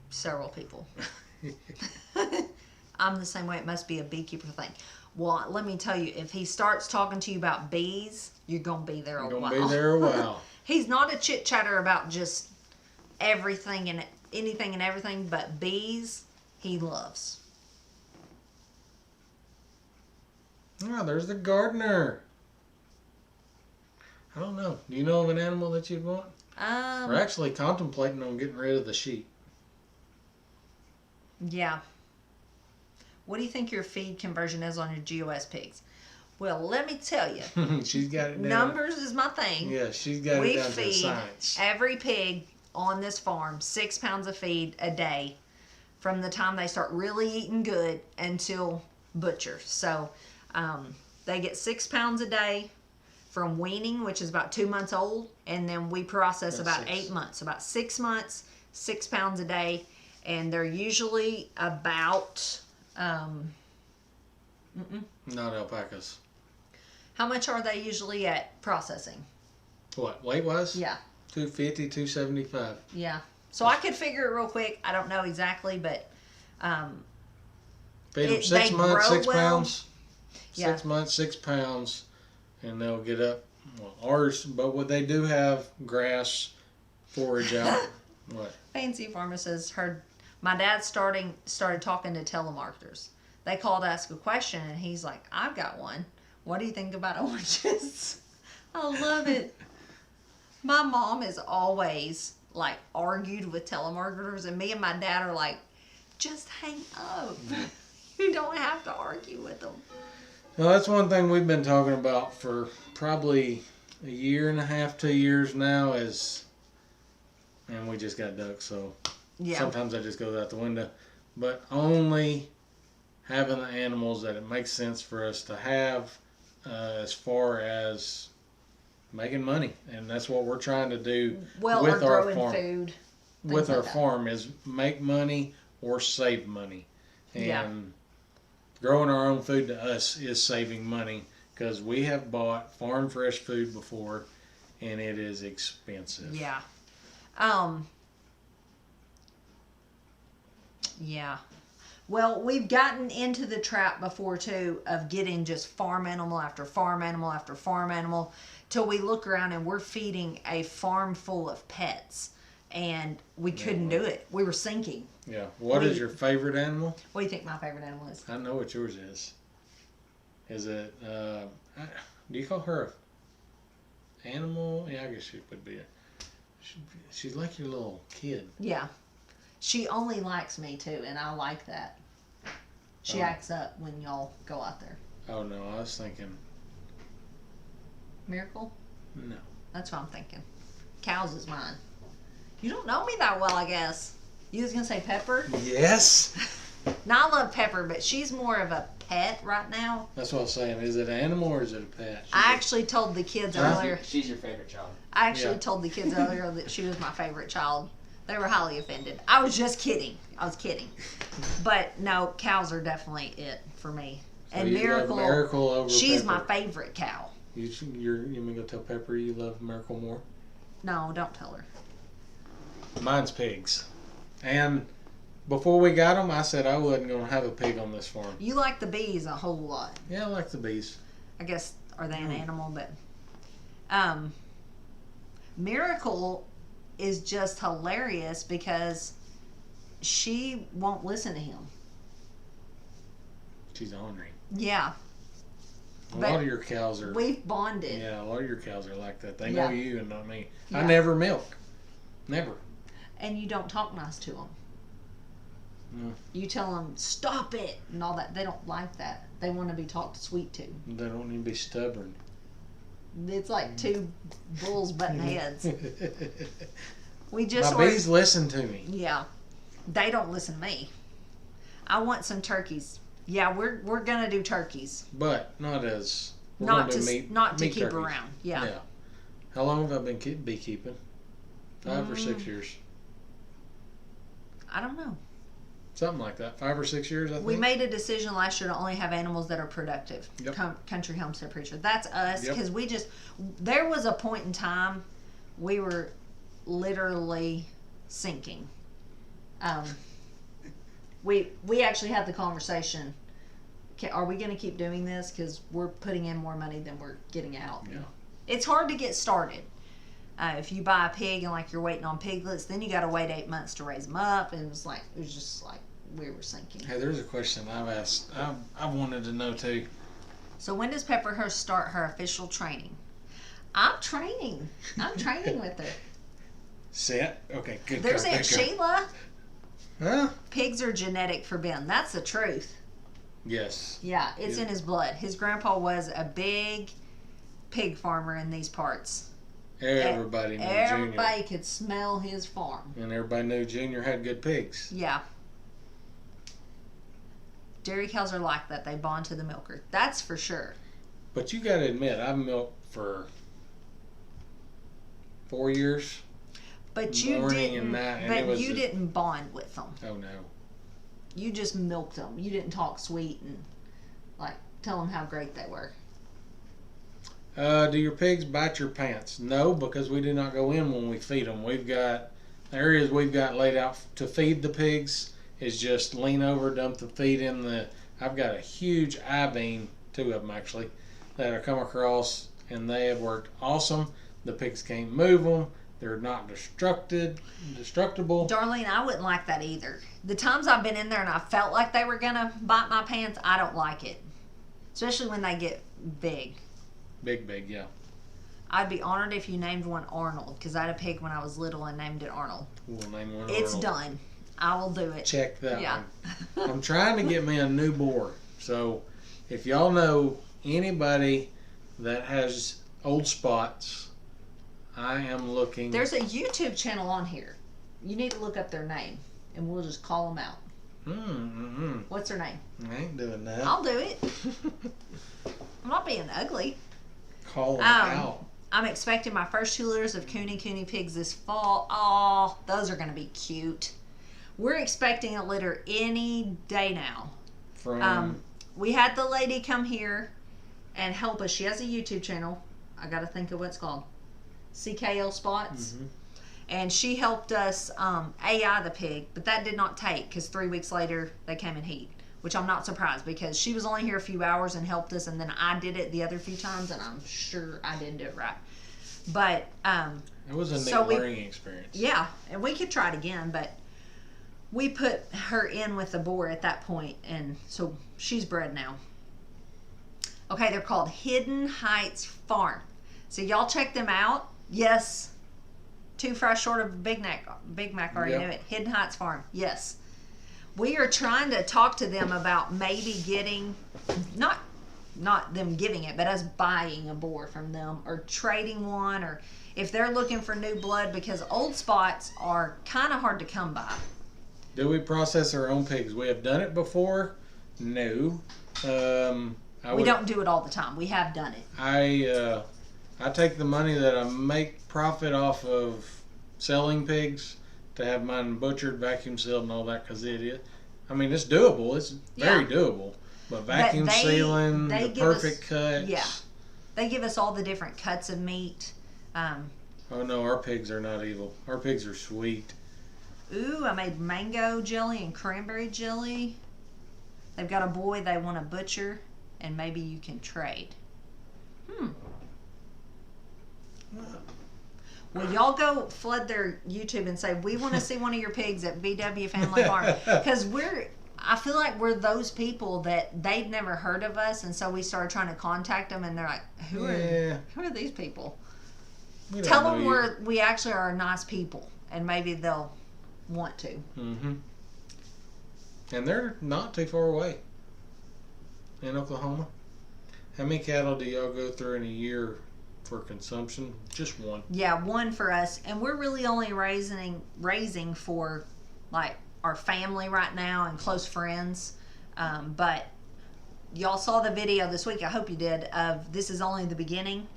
Several people. I'm the same way. It must be a beekeeper thing. Well, let me tell you, if he starts talking to you about bees, you're going to be there a while. You're going to be there a while. He's not a chit-chatter about just everything and anything and everything, but bees, he loves. Oh, there's the gardener. I don't know. Do you know of an animal that you'd want? We're actually contemplating on getting rid of the sheep. Yeah. What do you think your feed conversion is on your GOS pigs? Well, let me tell you. She's got it down. Numbers is my thing. Yeah, she's got it down to a science. We feed every pig on this farm 6 pounds of feed a day from the time they start really eating good until butcher. So they get 6 pounds a day from weaning, which is about 2 months old, and then we process about 8 months. About 6 months, 6 pounds a day, and they're usually about not alpacas. How much are they usually at processing? What, weight-wise? Yeah. 250, 275. Yeah. So I could figure it real quick. I don't know exactly, but Feed them 6 months, 6 pounds. Yeah. 6 months, 6 pounds, and they'll get up. Well, ours, but what they do have grass, forage out. What? Fancy Pharmacist heard my dad started talking to telemarketers. They called to ask a question, and he's like, "I've got one. What do you think about oranges?" I love it. My mom has always like argued with telemarketers, and me and my dad are like, "Just hang up. You don't have to argue with them." Well, that's one thing we've been talking about for probably a year and a half, 2 years now is, and we just got ducks, so Yeah. sometimes that just goes out the window. But only having the animals that it makes sense for us to have as far as making money. And that's what we're trying to do Well, with or our growing farm. food. With like our that. farm is make money or save money. And Yeah. growing our own food to us is saving money because we have bought farm fresh food before and it is expensive. Yeah. Yeah. Well, we've gotten into the trap before too of getting just farm animal after farm animal after farm animal till we look around and we're feeding a farm full of pets and we couldn't do it. We were sinking. Yeah. What is your favorite animal? What do you think my favorite animal is? I know what yours is. Is it, do you call her a animal? Yeah, I guess she would be. She's like your little kid. Yeah. She only likes me too, and I like that. She Oh. acts up when y'all go out there. Oh, no, I was thinking, Miracle? no. That's what I'm thinking. Cows is mine. You don't know me that well, I guess. You was gonna say Pepper? Yes. Now I love Pepper, but she's more of a pet right now. That's what I was saying. Is it an animal or is it a pet? I actually told the kids Huh? earlier. She's your favorite child. I actually Yeah. told the kids earlier that she was my favorite child. They were highly offended. I was just kidding. I was kidding. But no, cows are definitely it for me. So And you love Miracle, Miracle over she's my Pepper. favorite cow. You gonna go tell Pepper you love Miracle more? No, don't tell her. Mine's pigs. And before we got them, I said I wasn't gonna have a pig on this farm. You like the bees a whole lot. Yeah, I like the bees. I guess, are they an Mm. animal? But Miracle is just hilarious because she won't listen to him. She's ornery. Yeah, A But lot of your cows are. we've bonded. Yeah, a lot of your cows are like that. They Yeah. know you and not me. Yeah. I never milk. Never. And you don't talk nice to them. No. You tell them, stop it, and all that. They don't like that. They want to be talked sweet to. They don't need to be stubborn. It's like two bulls butting heads. We just My bees listen to me. Yeah, they don't listen to me. I want some turkeys. Yeah, we're gonna do turkeys. But not as. We're Not gonna do to meat, not to meat keep turkeys. around. Yeah. How long have I been beekeeping? 5 or 6 years. I don't know. Something like that. 5 or 6 years, I think. We made a decision last year to only have animals that are productive. Yep. Country homestead preacher. That's us Yep. because there was a point in time we were literally sinking. We actually had the conversation. Are we going to keep doing this? Because we're putting in more money than we're getting out. Yeah. It's hard to get started. If you buy a pig and like you're waiting on piglets, then you got to wait 8 months to raise them up, and it was just like we were sinking. Hey, there's a question I've asked. I wanted to know too. So when does Pepperhurst start her official training? I'm training with her. Set. Okay, good. There's go, Aunt good go. Sheila. Huh? Pigs are genetic for Ben. That's the truth. Yes. Yeah, it's Yeah. in his blood. His grandpa was a big pig farmer in these parts. Everybody knew Everybody could smell his farm. Junior. And everybody knew Junior had good pigs. Yeah. Dairy cows are like that. They bond to the milker. That's for sure. But you got to admit, I've milked for 4 years. But you Morning didn't. and night, and But it was you a- didn't bond with them. Oh, no. You just milked them. You didn't talk sweet and like tell them how great they were. Do your pigs bite your pants? No, because we do not go in when we feed them. We've got the areas we've got laid out to feed the pigs is just lean over, dump the feed in the. I've got a huge I-beam 2 of them actually, that I come across, and they have worked awesome. The pigs can't move them. They're not destructible. Darlene, I wouldn't like that either. The times I've been in there and I felt like they were gonna bite my pants, I don't like it. Especially when they get big. Big, yeah. I'd be honored if you named one Arnold, because I had a pig when I was little and named it Arnold. We'll name one It's Arnold. done. I will do it. Check that Yeah. one. I'm trying to get me a new boar. So if y'all know anybody that has old spots, I am looking. There's a YouTube channel on here. You need to look up their name, and we'll just call them out. What's their name? I ain't doing that. I'll do it. I'm not being ugly. Call them out. I'm expecting my first 2 litters of Cooney pigs this fall. Oh, those are going to be cute. We're expecting a litter any day now. We had the lady come here and help us. She has a YouTube channel. I got to think of what it's called. CKL Spots. Mm-hmm. And she helped us AI the pig, but that did not take, because 3 weeks later they came in heat, which I'm not surprised, because she was only here a few hours and helped us, and then I did it the other few times, and I'm sure I didn't do it right. But it was a neat learning experience. Yeah, and we could try it again, but we put her in with the boar at that point, and so she's bred now. Okay, they're called Hidden Heights Farm. So y'all check them out. Yes. 2 fries short of Big Mac. Already knew it. Hidden Heights Farm. Yes. We are trying to talk to them about maybe getting, not them giving it, but us buying a boar from them, or trading one, or if they're looking for new blood, because old spots are kind of hard to come by. Do we process our own pigs? We have done it before. No. We don't do it all the time. We have done it. I take the money that I make profit off of selling pigs to have mine butchered, vacuum sealed, and all that, because it is. I mean, it's doable. It's very doable. But vacuum sealing, the perfect cuts. Yeah. They give us all the different cuts of meat. Oh no, our pigs are not evil. Our pigs are sweet. Ooh, I made mango jelly and cranberry jelly. They've got a boy they want to butcher, and maybe you can trade. Well, y'all go flood their YouTube and say, we want to see one of your pigs at BW Family Farm. Because I feel like we're those people that they'd never heard of us, and so we started trying to contact them, and they're like, who are these people? Tell them we actually are nice people, and maybe they'll want to. Mm-hmm. And they're not too far away in Oklahoma. How many cattle do y'all go through in a year for consumption? Just one. Yeah, one for us, and we're really only raising for like our family right now and close friends. But y'all saw the video this week, I hope you did, of This Is Only the Beginning.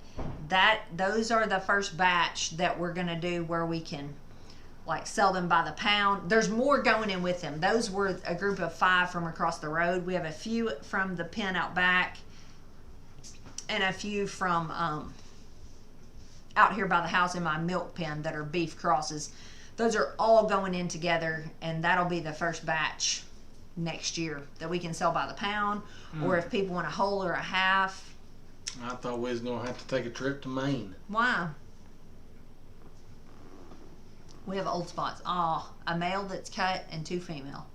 Those are the first batch that we're gonna do where we can like sell them by the pound. There's more going in with them. Those were a group of 5 from across the road. We have a few from the pen out back, and a few from out here by the house in my milk pen that are beef crosses. Those are all going in together, and that'll be the first batch next year that we can sell by the pound, or if people want a whole or a half. I thought we was going to have to take a trip to Maine. Why? We have old spots. Oh, a male that's cut and 2 female.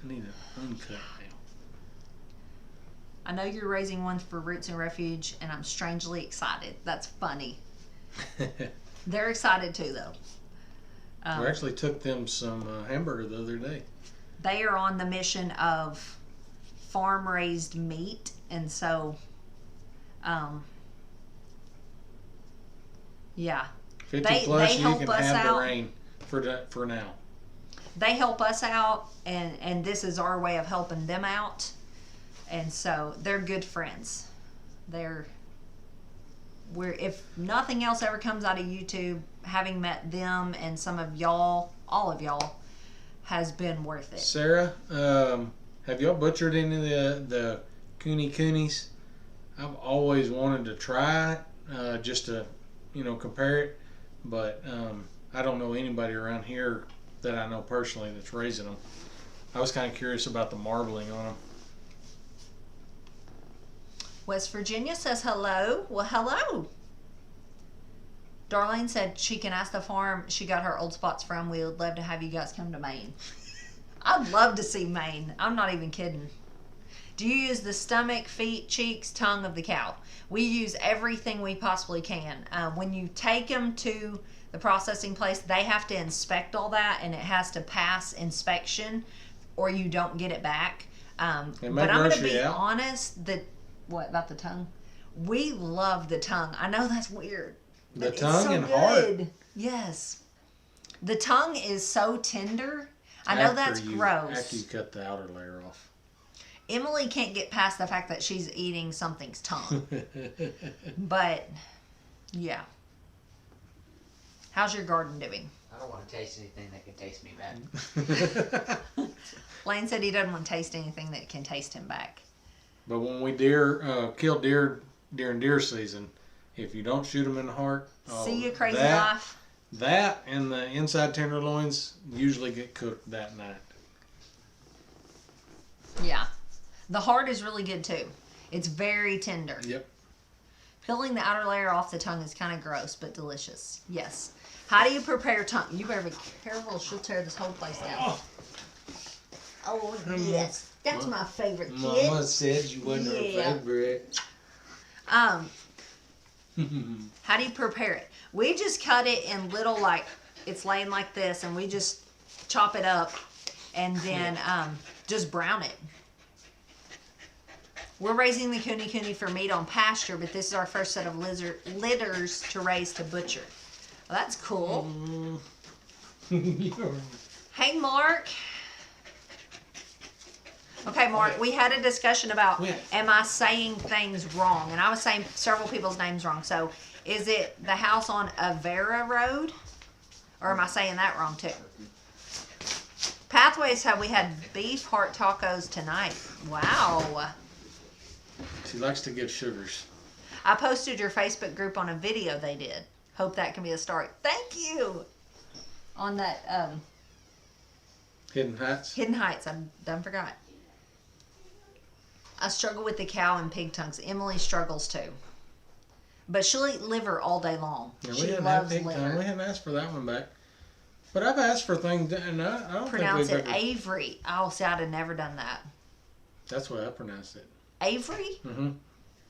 I need an uncut now. I know you're raising one for Roots and Refuge, and I'm strangely excited. That's funny. They're excited too, though. We actually took them some hamburger the other day. They are on the mission of farm-raised meat, and so, yeah. 50 plus, you can have out. the rain for now. They help us out, and this is our way of helping them out, and so they're good friends. If nothing else ever comes out of YouTube, having met them and some of y'all, all of y'all, has been worth it. Sarah, have y'all butchered any of the Coonies? I've always wanted to try it, just to, compare it. But I don't know anybody around here that I know personally that's raising them. I was kind of curious about the marbling on them. West Virginia says hello. Well, hello. Darlene said she can ask the farm she got her old spots from. We would love to have you guys come to Maine. I'd love to see Maine. I'm not even kidding. Do you use the stomach, feet, cheeks, tongue of the cow? We use everything we possibly can. When you take them to the processing place, they have to inspect all that, and it has to pass inspection, or you don't get it back. But I'm going to be honest. What about the tongue? We love the tongue. I know that's weird. The tongue and heart. Yes. The tongue is so tender. I know that's gross. After you cut the outer layer off. Emily can't get past the fact that she's eating something's tongue. But, yeah. How's your garden doing? I don't want to taste anything that can taste me bad. Lane said he doesn't want to taste anything that can taste him back. But when we kill deer during deer season, if you don't shoot them in the heart, see you, crazy life. That and the inside tenderloins usually get cooked that night. Yeah. The heart is really good too. It's very tender. Yep. Peeling the outer layer off the tongue is kind of gross, but delicious. Yes. How do you prepare tongue? You better be careful. She'll tear this whole place down. Oh, yes. That's my favorite kid. Mama said you wasn't her favorite. How do you prepare it? We just cut it in little, like, it's laying like this, and we just chop it up and then just brown it. We're raising the Culinary for meat on pasture, but this is our first set of litters to raise to butcher. Well, that's cool. Hey, Mark. Okay, Mark, we had a discussion about, am I saying things wrong? And I was saying several people's names wrong. So, is it the house on Avera Road? Or am I saying that wrong, too? Pathways said we had beef heart tacos tonight. Wow. She likes to give sugars. I posted your Facebook group on a video they did. Hope that can be a start. Thank you. On that, Hidden Heights? Hidden Heights. I done forgot. I struggle with the cow and pig tongues. Emily struggles too. But she'll eat liver all day long. Yeah, she loves liver. We haven't asked for that one back. But I've asked for things, and I don't pronounce think it Avery. Oh, see, I'd have never done that. That's why I pronounced it. Avery? Mm-hmm.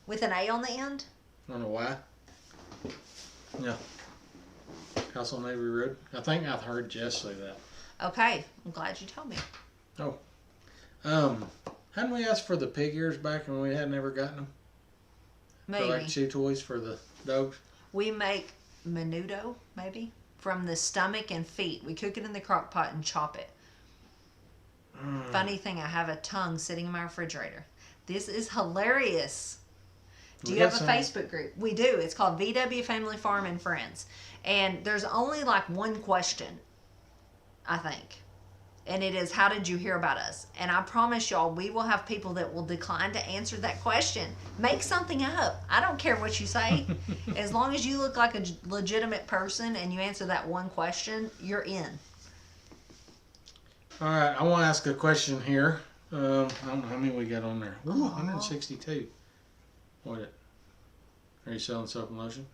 With an A on the end? I don't know why. Yeah. House on Avery Road. I think I've heard Jess say that. Okay. I'm glad you told me. Oh. Hadn't we asked for the pig ears back and we hadn't ever gotten them? Maybe. For like chew toys for the dogs? We make menudo, maybe, from the stomach and feet. We cook it in the crock pot and chop it. Funny thing, I have a tongue sitting in my refrigerator. This is hilarious. Do you have a Facebook group? We do. It's called VW Family Farm and Friends. And there's only like one question, I think. And it is, how did you hear about us? And I promise y'all, we will have people that will decline to answer that question. Make something up. I don't care what you say. As long as you look like a legitimate person and you answer that one question, you're in. All right. I want to ask a question here. I don't know how many we got on there. Ooh, 162. What? Are you selling soap and lotion?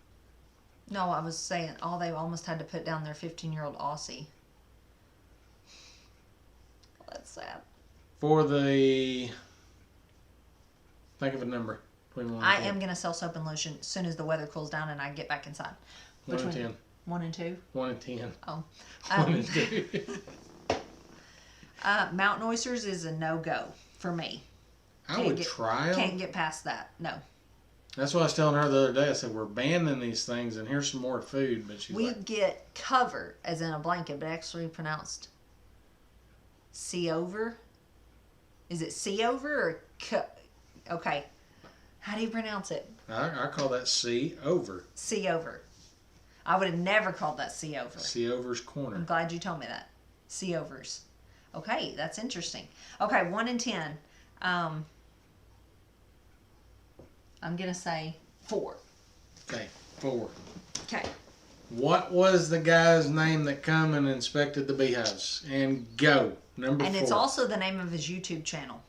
No, I was saying, they almost had to put down their 15-year-old Aussie. That's sad. For the... Think of a number. I am going to sell soap and lotion as soon as the weather cools down and I get back inside. 1 and 10. 1 and 2? 1 and 10. Oh. 1 and 2. Mountain oysters is a no-go for me. I would try them. Can't get past that. No. That's what I was telling her the other day. I said, we're banning these things and here's some more food. But she's we get covered, as in a blanket, but actually pronounced sea-over. Is it sea-over or okay. How do you pronounce it? I call that sea-over. Sea-over. I would have never called that sea-over. Sea-over's corner. I'm glad you told me that. Sea-overs. Okay, that's interesting. Okay, 1 and 10. I'm going to say 4. Okay, 4. Okay. What was the guy's name that come and inspected the beehives? And go. Number 4. And it's also the name of his YouTube channel.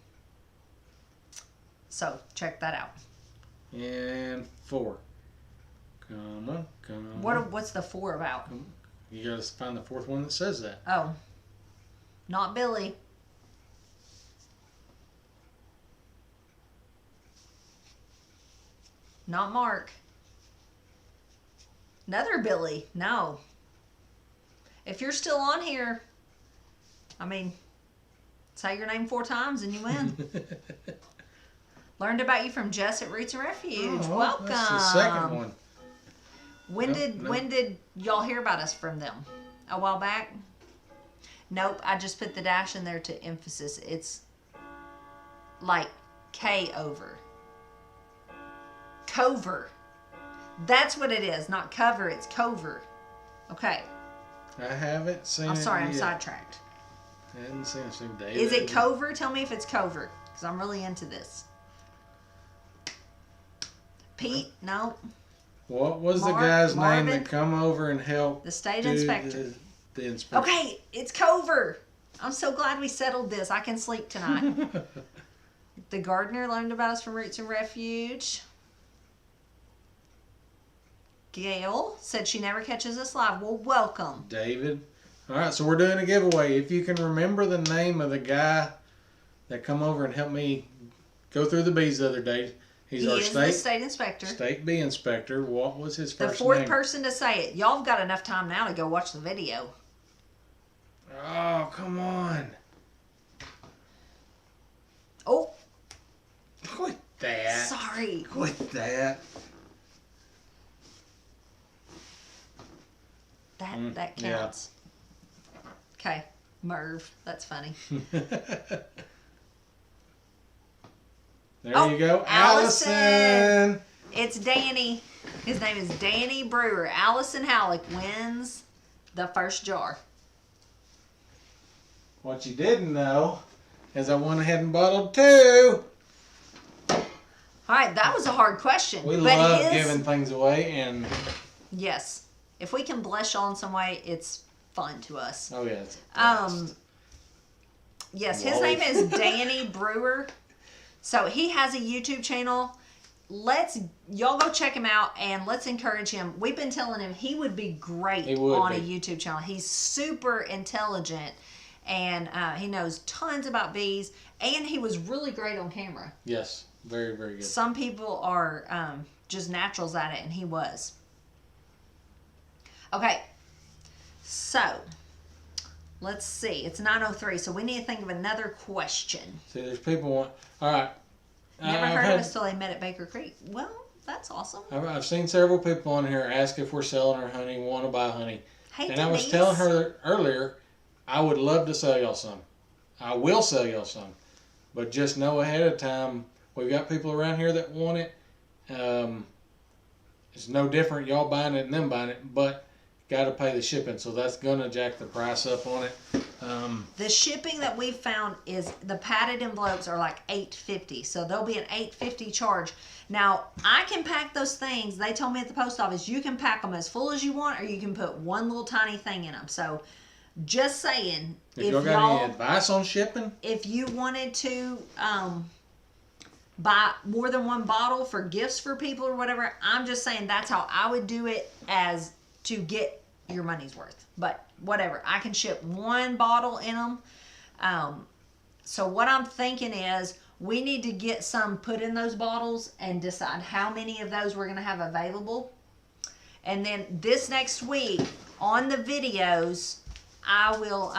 So, check that out. and 4. Come on, come on. What's the 4 about? You gotta find the 4th one that says that. Oh, not Billy. Not Mark. Another Billy. No. If you're still on here, I mean, say your name 4 times and you win. Learned about you from Jess at Roots and Refuge. Oh, Welcome. that's the second one. When did y'all hear about us from them? A while back? Nope, I just put the dash in there to emphasis. It's like K over. Cover. That's what it is. Not cover, it's cover. Okay. I haven't seen I'm sorry, it I'm yet. sidetracked. I hadn't seen it. Seen David. Is it cover? Tell me if it's cover, because I'm really into this. Pete? No. What was the guy's name Marvin? that come over and helped The state do inspector. the inspection? Okay, it's cover. I'm so glad we settled this. I can sleep tonight. The gardener learned about us from Roots and Refuge. Gail said she never catches us live. Well, welcome. David. All right, so we're doing a giveaway. If you can remember the name of the guy that come over and helped me go through the bees the other day, he's He our is the state inspector. state bee inspector. What was his The first 4th name? person to say it. Y'all have got enough time now to go watch the video. Oh, come on. Oh, Quit that. sorry. Quit that. That yeah. counts. Okay, Merv. That's funny. There Oh, you go. Allison. Allison. It's Danny. His name is Danny Brewer. Allison Halleck wins the first jar. What you didn't know is I went ahead and bottled 2. All right, that was a hard question. We but love giving things away, and yes, if we can bless y'all in some way, it's fun to us. oh yeah. It's a blast. Yes, his Whoa. name is Danny Brewer. So he has a YouTube channel. Y'all go check him out and let's encourage him. We've been telling him he would be great on a YouTube channel. He's super intelligent and he knows tons about bees, and he was really great on camera. Yes, very, very good. Some people are just naturals at it, and he was. Okay, so let's see. It's 9:03, so we need to think of another question. See, there's people want. All right. Never heard of us till they met at Baker Creek. Well, that's awesome. I've seen several people on here ask if we're selling our honey, want to buy honey. Hey, And I was Denise. telling her earlier, I would love to sell y'all some. I will sell y'all some. But just know ahead of time, we've got people around here that want it. It's no different y'all buying it and them buying it, but got to pay the shipping. So that's going to jack the price up on it. The shipping that we found is the padded envelopes are like $8.50, so there'll be an $8.50 charge. Now I can pack those things. They told me at the post office you can pack them as full as you want, or you can put one little tiny thing in them. So just saying, if y'all got any advice on shipping, if you wanted to buy more than one bottle for gifts for people or whatever, I'm just saying that's how I would do it, as to get your money's worth. But whatever, I can ship one bottle in them. So what I'm thinking is we need to get some put in those bottles and decide how many of those we're going to have available. And then this next week on the videos, I will,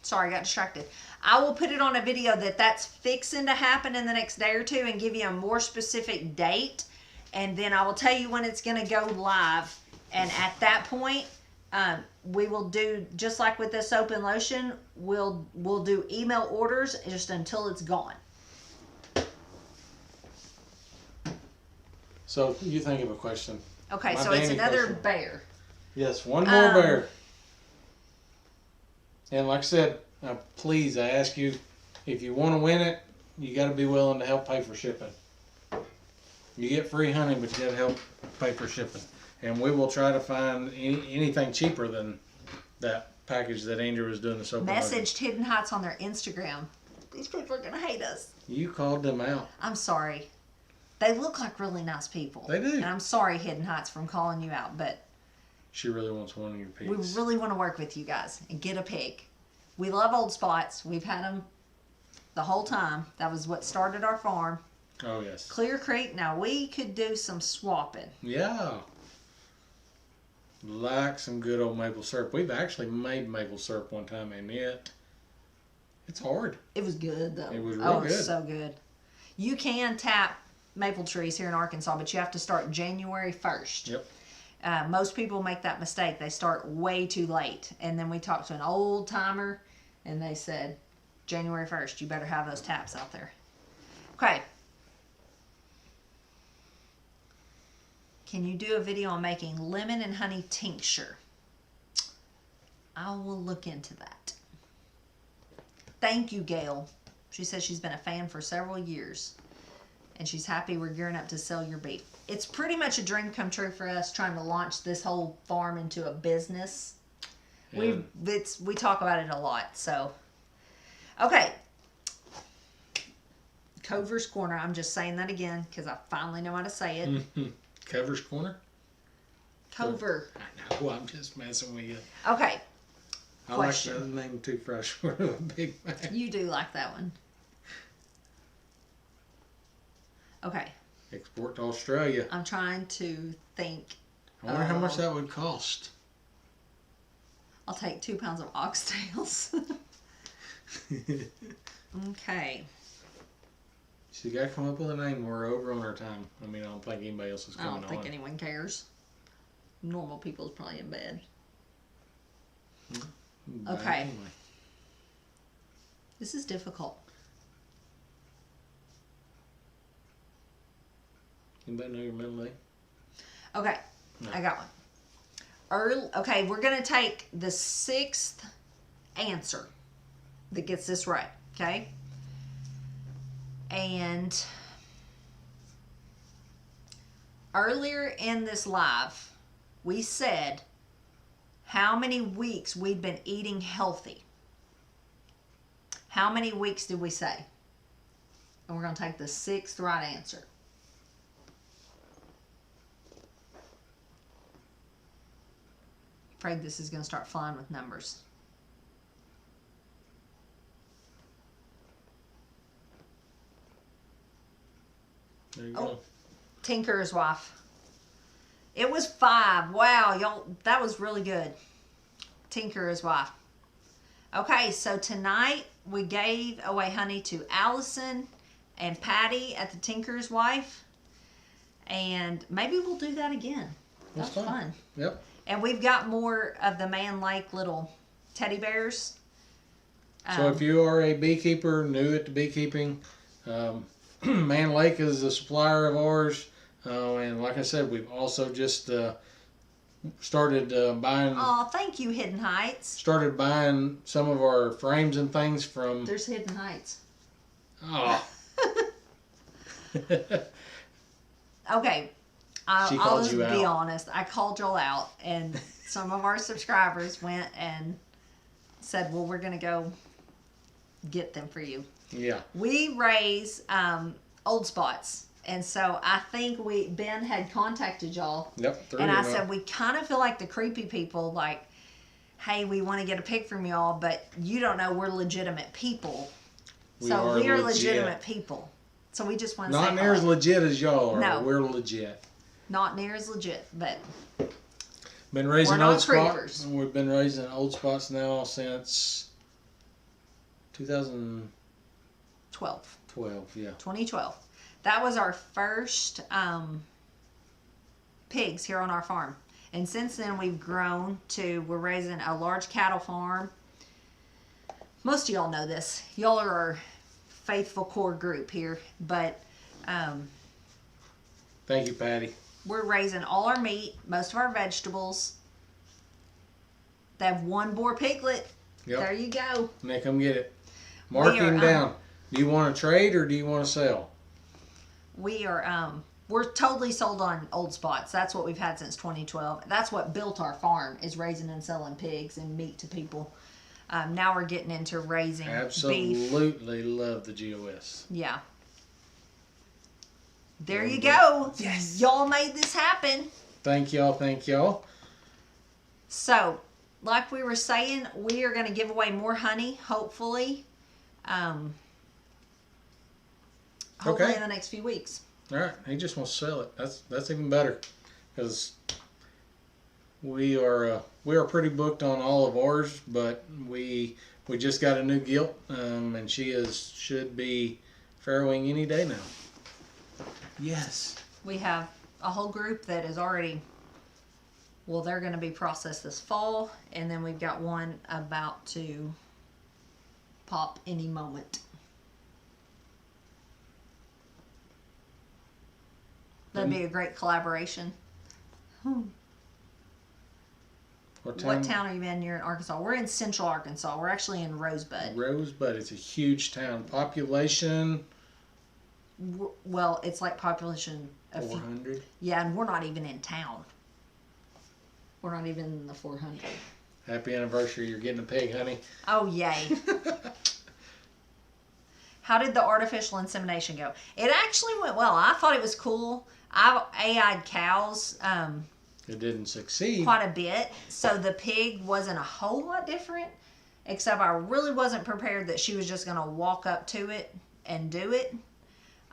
sorry, I got distracted. I will put it on a video that's fixing to happen in the next day or two and give you a more specific date. And then I will tell you when it's going to go live. And at that point, we will do, just like with this soap and lotion, we'll do email orders just until it's gone. so you think of a question. Okay, My so it's Danny another question. bear. Yes, one more bear. And like I said, please, I ask you, if you want to win it, you got to be willing to help pay for shipping. You get free honey, but you got to help pay for shipping. And we will try to find anything cheaper than that package that Andrew was doing the soap. Messaged Hidden Heights on their Instagram. These people are gonna hate us. You called them out. I'm sorry. They look like really nice people. They do. And I'm sorry, Hidden Heights, from calling you out, but She really wants one of your pigs. we really want to work with you guys and get a pig. We love Old Spots. We've had them the whole time. That was what started our farm. Oh, yes. Clear Creek, now we could do some swapping. Yeah. Like some good old maple syrup. We've actually made maple syrup one time, and it's hard. It was good, though. It was real It good. was so good. You can tap maple trees here in Arkansas, but you have to start January 1st. Yep. Most people make that mistake. They start way too late. And then we talked to an old timer, and they said, January 1st, you better have those taps out there. Okay. Can you do a video on making lemon and honey tincture? I will look into that. Thank you, Gail. She says she's been a fan for several years. And she's happy we're gearing up to sell your beef. It's pretty much a dream come true for us trying to launch this whole farm into a business. Yeah. We talk about it a lot. So, okay. Cover's Corner. I'm just saying that again because I finally know how to say it. Cover's Corner? Cover. I know. I'm just messing with you. Okay. I Question. like the name too fresh for a Big Mac. You do like that one. Okay. Export to Australia. I'm trying to think. I wonder how much that would cost. I'll take 2 pounds of oxtails. Okay. So you got to come up with a name. We're over on our time. I mean, I don't think anybody else is I coming don't think on. anyone cares. Normal people's probably in bed. But Okay. anyway. This is difficult. Anybody know your middle name? Okay, No. I got one. Okay, we're going to take the 6th answer that gets this right, okay? And earlier in this live, we said how many weeks we'd been eating healthy. How many weeks did we say? And we're going to take the 6th right answer. Afraid this is going to start flying with numbers. There you Oh. go. Tinker's Wife. It was 5. Wow, y'all, that was really good. Tinker's Wife. Okay, so tonight we gave away honey to Allison and Patty at the Tinker's Wife. And maybe we'll do that again. That was That's fun. fun. Yep. And we've got more of the Man Lake little teddy bears. So if you are a beekeeper, new at the beekeeping, Man Lake is a supplier of ours. And like I said, we've also just started buying Oh, thank you, Hidden Heights. some of our frames and things from. There's Hidden Heights. Oh. Okay. She I'll called just you be out. honest. I called y'all out, and some of our subscribers went and said, well, we're going to go get them for you. Yeah. We raise Old Spots. And so I think Ben had contacted y'all. Yep. And I said, we kind of feel like the creepy people, like, hey, we want to get a pig from y'all, but you don't know we're legitimate people. We are legitimate people. So we just want to say not near as legit as y'all are. No. We're legit. Not near as legit, but Been raising We're not old spots. creepers. We've been raising old spots now since 2012. 2012. Yeah. 2012. That was our first pigs here on our farm. And since then we've grown we're raising a large cattle farm. Most of y'all know this. Y'all are our faithful core group here. But Thank you, Patty. we're raising all our meat, most of our vegetables. They have one boar piglet. Yep. There you go. And they come get it. Mark him down. Do you want to trade or do you want to sell? We are we're totally sold on Old Spots. That's what we've had since 2012. That's what built our farm, is raising and selling pigs and meat to people. Now we're getting into raising beef. Absolutely love the GOS. Yeah. There you go. Yes. Y'all made this happen. Thank y'all. Thank y'all. So, like we were saying, we are going to give away more honey, hopefully. Hopefully Okay. in the next few weeks. All right. He just wants to sell it. That's even better, because we are pretty booked on all of ours, but we just got a new gilt, and she should be farrowing any day now. Yes. We have a whole group that is already, well, they're going to be processed this fall, and then we've got one about to pop any moment. That'd be a great collaboration. What What town are you in? You're in Arkansas. We're in Central Arkansas. We're actually in Rosebud. Rosebud. It's a huge town. Population Well, it's like population of 400. Yeah, and we're not even in town. We're not even in the 400. Happy anniversary! You're getting a pig, honey. Oh, yay. How did the artificial insemination go? It actually went well. I thought it was cool. I've AI'd cows It didn't succeed. quite a bit, so the pig wasn't a whole lot different, except I really wasn't prepared that she was just going to walk up to it and do it,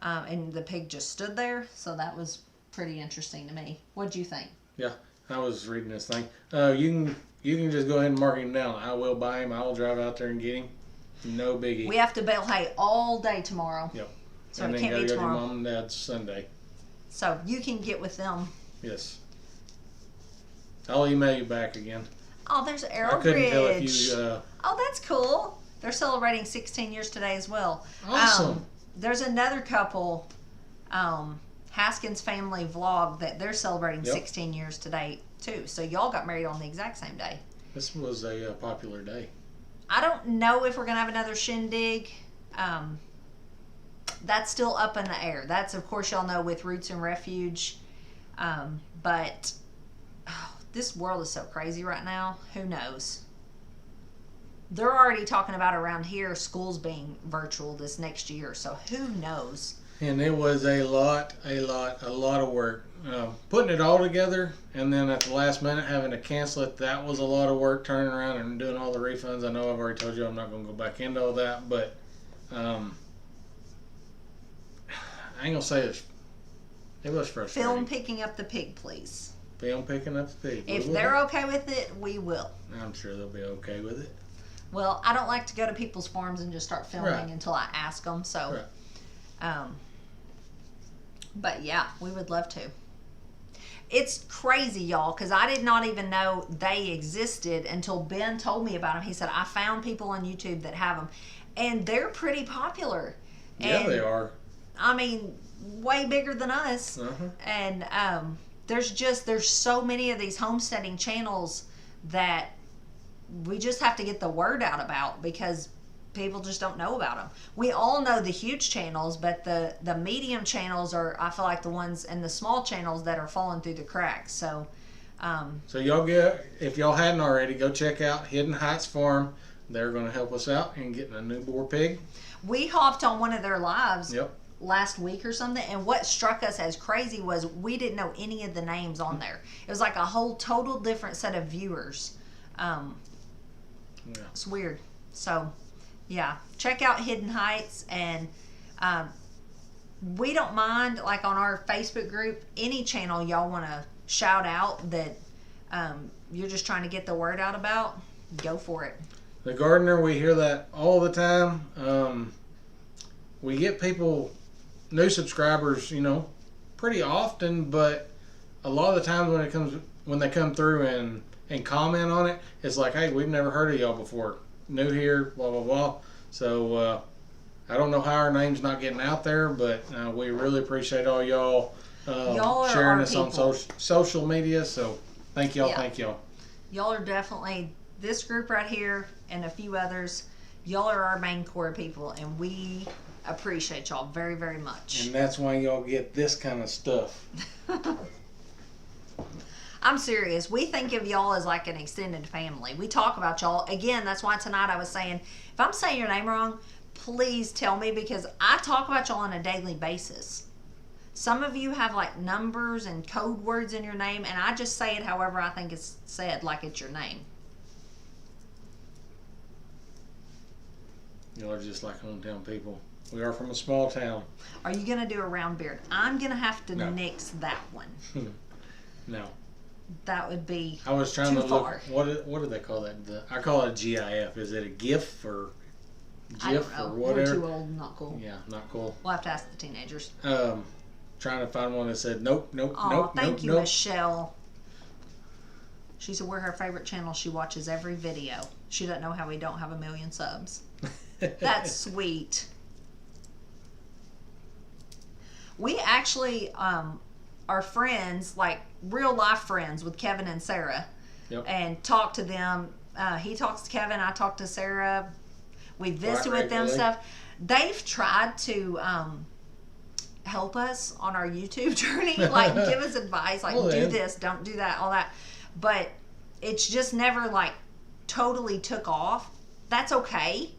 and the pig just stood there, so that was pretty interesting to me. What'd you think? Yeah, I was reading this thing. You can just go ahead and mark him down. I will buy him. I will drive out there and get him. No biggie. We have to bale hay all day tomorrow. Yep. So and it then can't be gotta go to tomorrow. Mom and Dad's Sunday. So you can get with them. Yes. I'll email you back again. Oh, there's Arrow I couldn't tell if Bridge. you. Oh, that's cool. They're celebrating 16 years today as well. Awesome. There's another couple, Haskins Family Vlog, that they're celebrating 16 years today too. So y'all got married on the exact same day. This was a popular day. I don't know if we're going to have another shindig. That's still up in the air. That's, of course, y'all know, with Roots and Refuge. But this world is so crazy right now. Who knows? They're already talking about around here schools being virtual this next year. So who knows? And it was a lot of work. Putting it all together, and then at the last minute having to cancel it, that was a lot of work, turning around and doing all the refunds. I know I've already told you I'm not going to go back into all that, but I ain't going to say it was frustrating. Film picking up the pig, please. Film picking up the pig. If they're okay with it, we will. I'm sure they'll be okay with it. Well, I don't like to go to people's farms and just start filming Right. until I ask them. So, Right. But yeah, we would love to. It's crazy, y'all, because I did not even know they existed until Ben told me about them. He said, I found people on YouTube that have them, and they're pretty popular. Yeah, And, they are. I mean, way bigger than us. Uh-huh. And there's so many of these homesteading channels that we just have to get the word out about, because people just don't know about them. We all know the huge channels, but the medium channels are, I feel like, the ones, and the small channels that are falling through the cracks. So So y'all if y'all hadn't already, go check out Hidden Heights Farm. They're going to help us out in getting a new boar pig. we hopped on one of their lives Yep. last week or something, and what struck us as crazy was we didn't know any of the names on there. It was like a whole total different set of viewers. Yeah. It's weird. So yeah, check out Hidden Heights, and we don't mind, like, on our Facebook group, any channel y'all want to shout out that you're just trying to get the word out about, go for it. The gardener, we hear that all the time. We get people, new subscribers, pretty often, but a lot of the times when they come through and comment on it, it's like, hey, we've never heard of y'all before. New here, blah, blah, blah. So I don't know how our name's not getting out there, but we really appreciate all y'all, Y'all are sharing our us on people. social media. So thank y'all, Yeah. thank y'all. Y'all are definitely, this group right here and a few others, y'all are our main core people, and we appreciate y'all very, very much. And that's why y'all get this kind of stuff. I'm serious. We think of y'all as like an extended family. We talk about y'all. Again, that's why tonight I was saying, if I'm saying your name wrong, please tell me, because I talk about y'all on a daily basis. Some of you have like numbers and code words in your name, and I just say it however I think it's said, like it's your name. Y'all are just like hometown people. We are from a small town. Are you going to do a round beard? I'm going to have to No. nix that one. No. That would be I was trying too to look. far. What do they call that? I call it a GIF. Is it a GIF or I don't GIF know. or whatever? We're too old, not cool. Yeah, not cool. We'll have to ask the teenagers. Trying to find one that said nope, nope, Oh, nope, thank nope, you, nope. Michelle. She said we're her favorite channel. She watches every video. She doesn't know how we don't have 1 million subs. That's sweet. We actually are friends, like real life friends with Kevin and Sarah. Yep. And talk to them. He talks to Kevin, I talk to Sarah. We visit with them regularly. stuff. They've tried to help us on our YouTube journey, like give us advice, like Well, do then. this, don't do that, all that. But it's just never like totally took off. That's okay.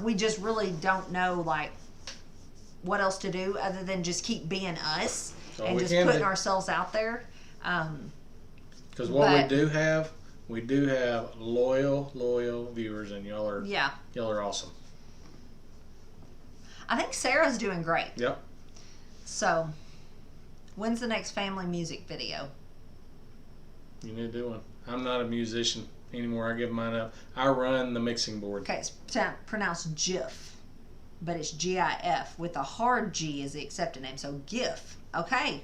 We just really don't know like what else to do other than just keep being us all and we just can putting do. ourselves out there. Because what But- we do have loyal viewers, and y'all are Yeah. awesome. I think Sarah's doing great. Yep. So, when's the next family music video? You need to do one. I'm not a musician anymore. I give mine up. I run the mixing board. Okay, it's pronounced GIF, but it's GIF with a hard G as the accepted name. So GIF. Okay.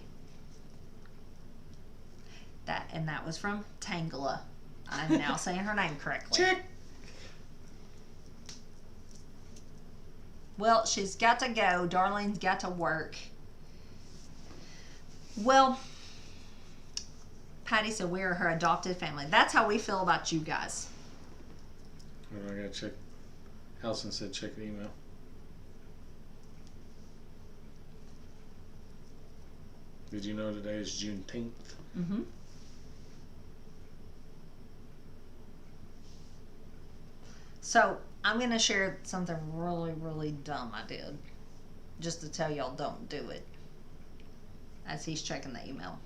That was from Tangela. I'm now saying her name correctly. Check. Well, she's got to go. Darlene's got to work. Well, Patty said we are her adopted family. That's how we feel about you guys. I gotta check. Allison said check the email. Did you know today is Juneteenth? Mm-hmm. So, I'm going to share something really, really dumb I did. Just to tell y'all don't do it. As he's checking the email.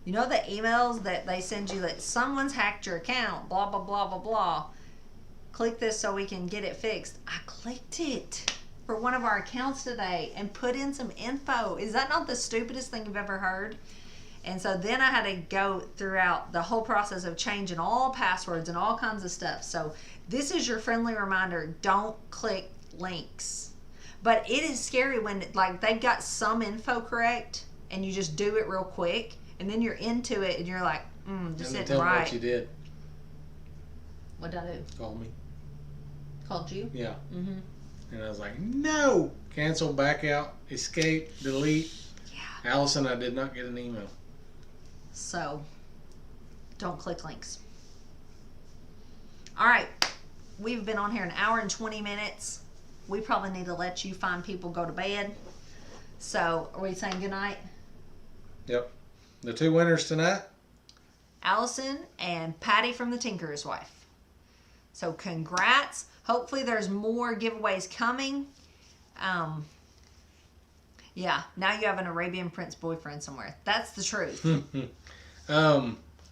You know the emails that they send you that someone's hacked your account, blah, blah, blah, blah, blah. Click this so we can get it fixed. I clicked it for one of our accounts today and put in some info. Is that not the stupidest thing you've ever heard? And so then I had to go throughout the whole process of changing all passwords and all kinds of stuff. So this is your friendly reminder. Don't click links. But it is scary when like they've got some info correct and you just do it real quick and then you're into it and you're like, this And isn't tell me right. what you did. What'd I do? Call me. Called you? Yeah. Mm-hmm. And I was like, no. Cancel, back out, escape, delete. Yeah. Allison, I did not get an email. So don't click links. All right. We've been on here an hour and 20 minutes. We probably need to let you find people go to bed. So are we saying goodnight? Yep. The two winners tonight. Allison and Patty from the Tinkerer's Wife. So congrats. Hopefully there's more giveaways coming. Yeah, now you have an Arabian Prince boyfriend somewhere. That's the truth.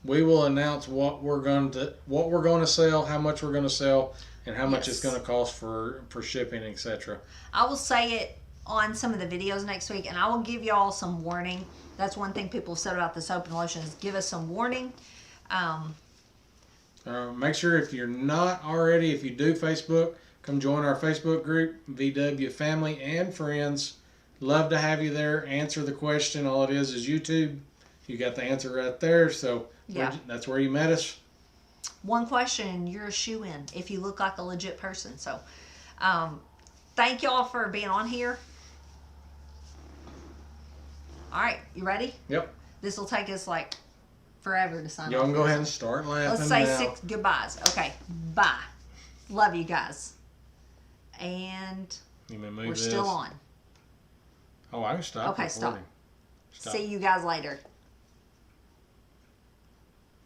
We will announce what we're going to sell, how much we're going to sell, and how much it's Yes. going to cost for shipping, etc. I will say it on some of the videos next week, and I will give y'all some warning. That's one thing people have said about the soap and lotion is give us some warning. Make sure if you're not already, if you do Facebook, come join our Facebook group, VW Family and Friends. Love to have you there. Answer the question. All it is YouTube. You got the answer right there. So Yeah. that's where you met us. One question, you're a shoo-in if you look like a legit person. So thank y'all for being on here. All right, you ready? Yep. This will take us like forever to sign Y'all off. can go ahead and start laughing Let's say now. 6 goodbyes. Okay, bye. Love you guys. And You may move we're this. still on. Oh, I can stop Okay, stop. recording. Stop. See you guys later.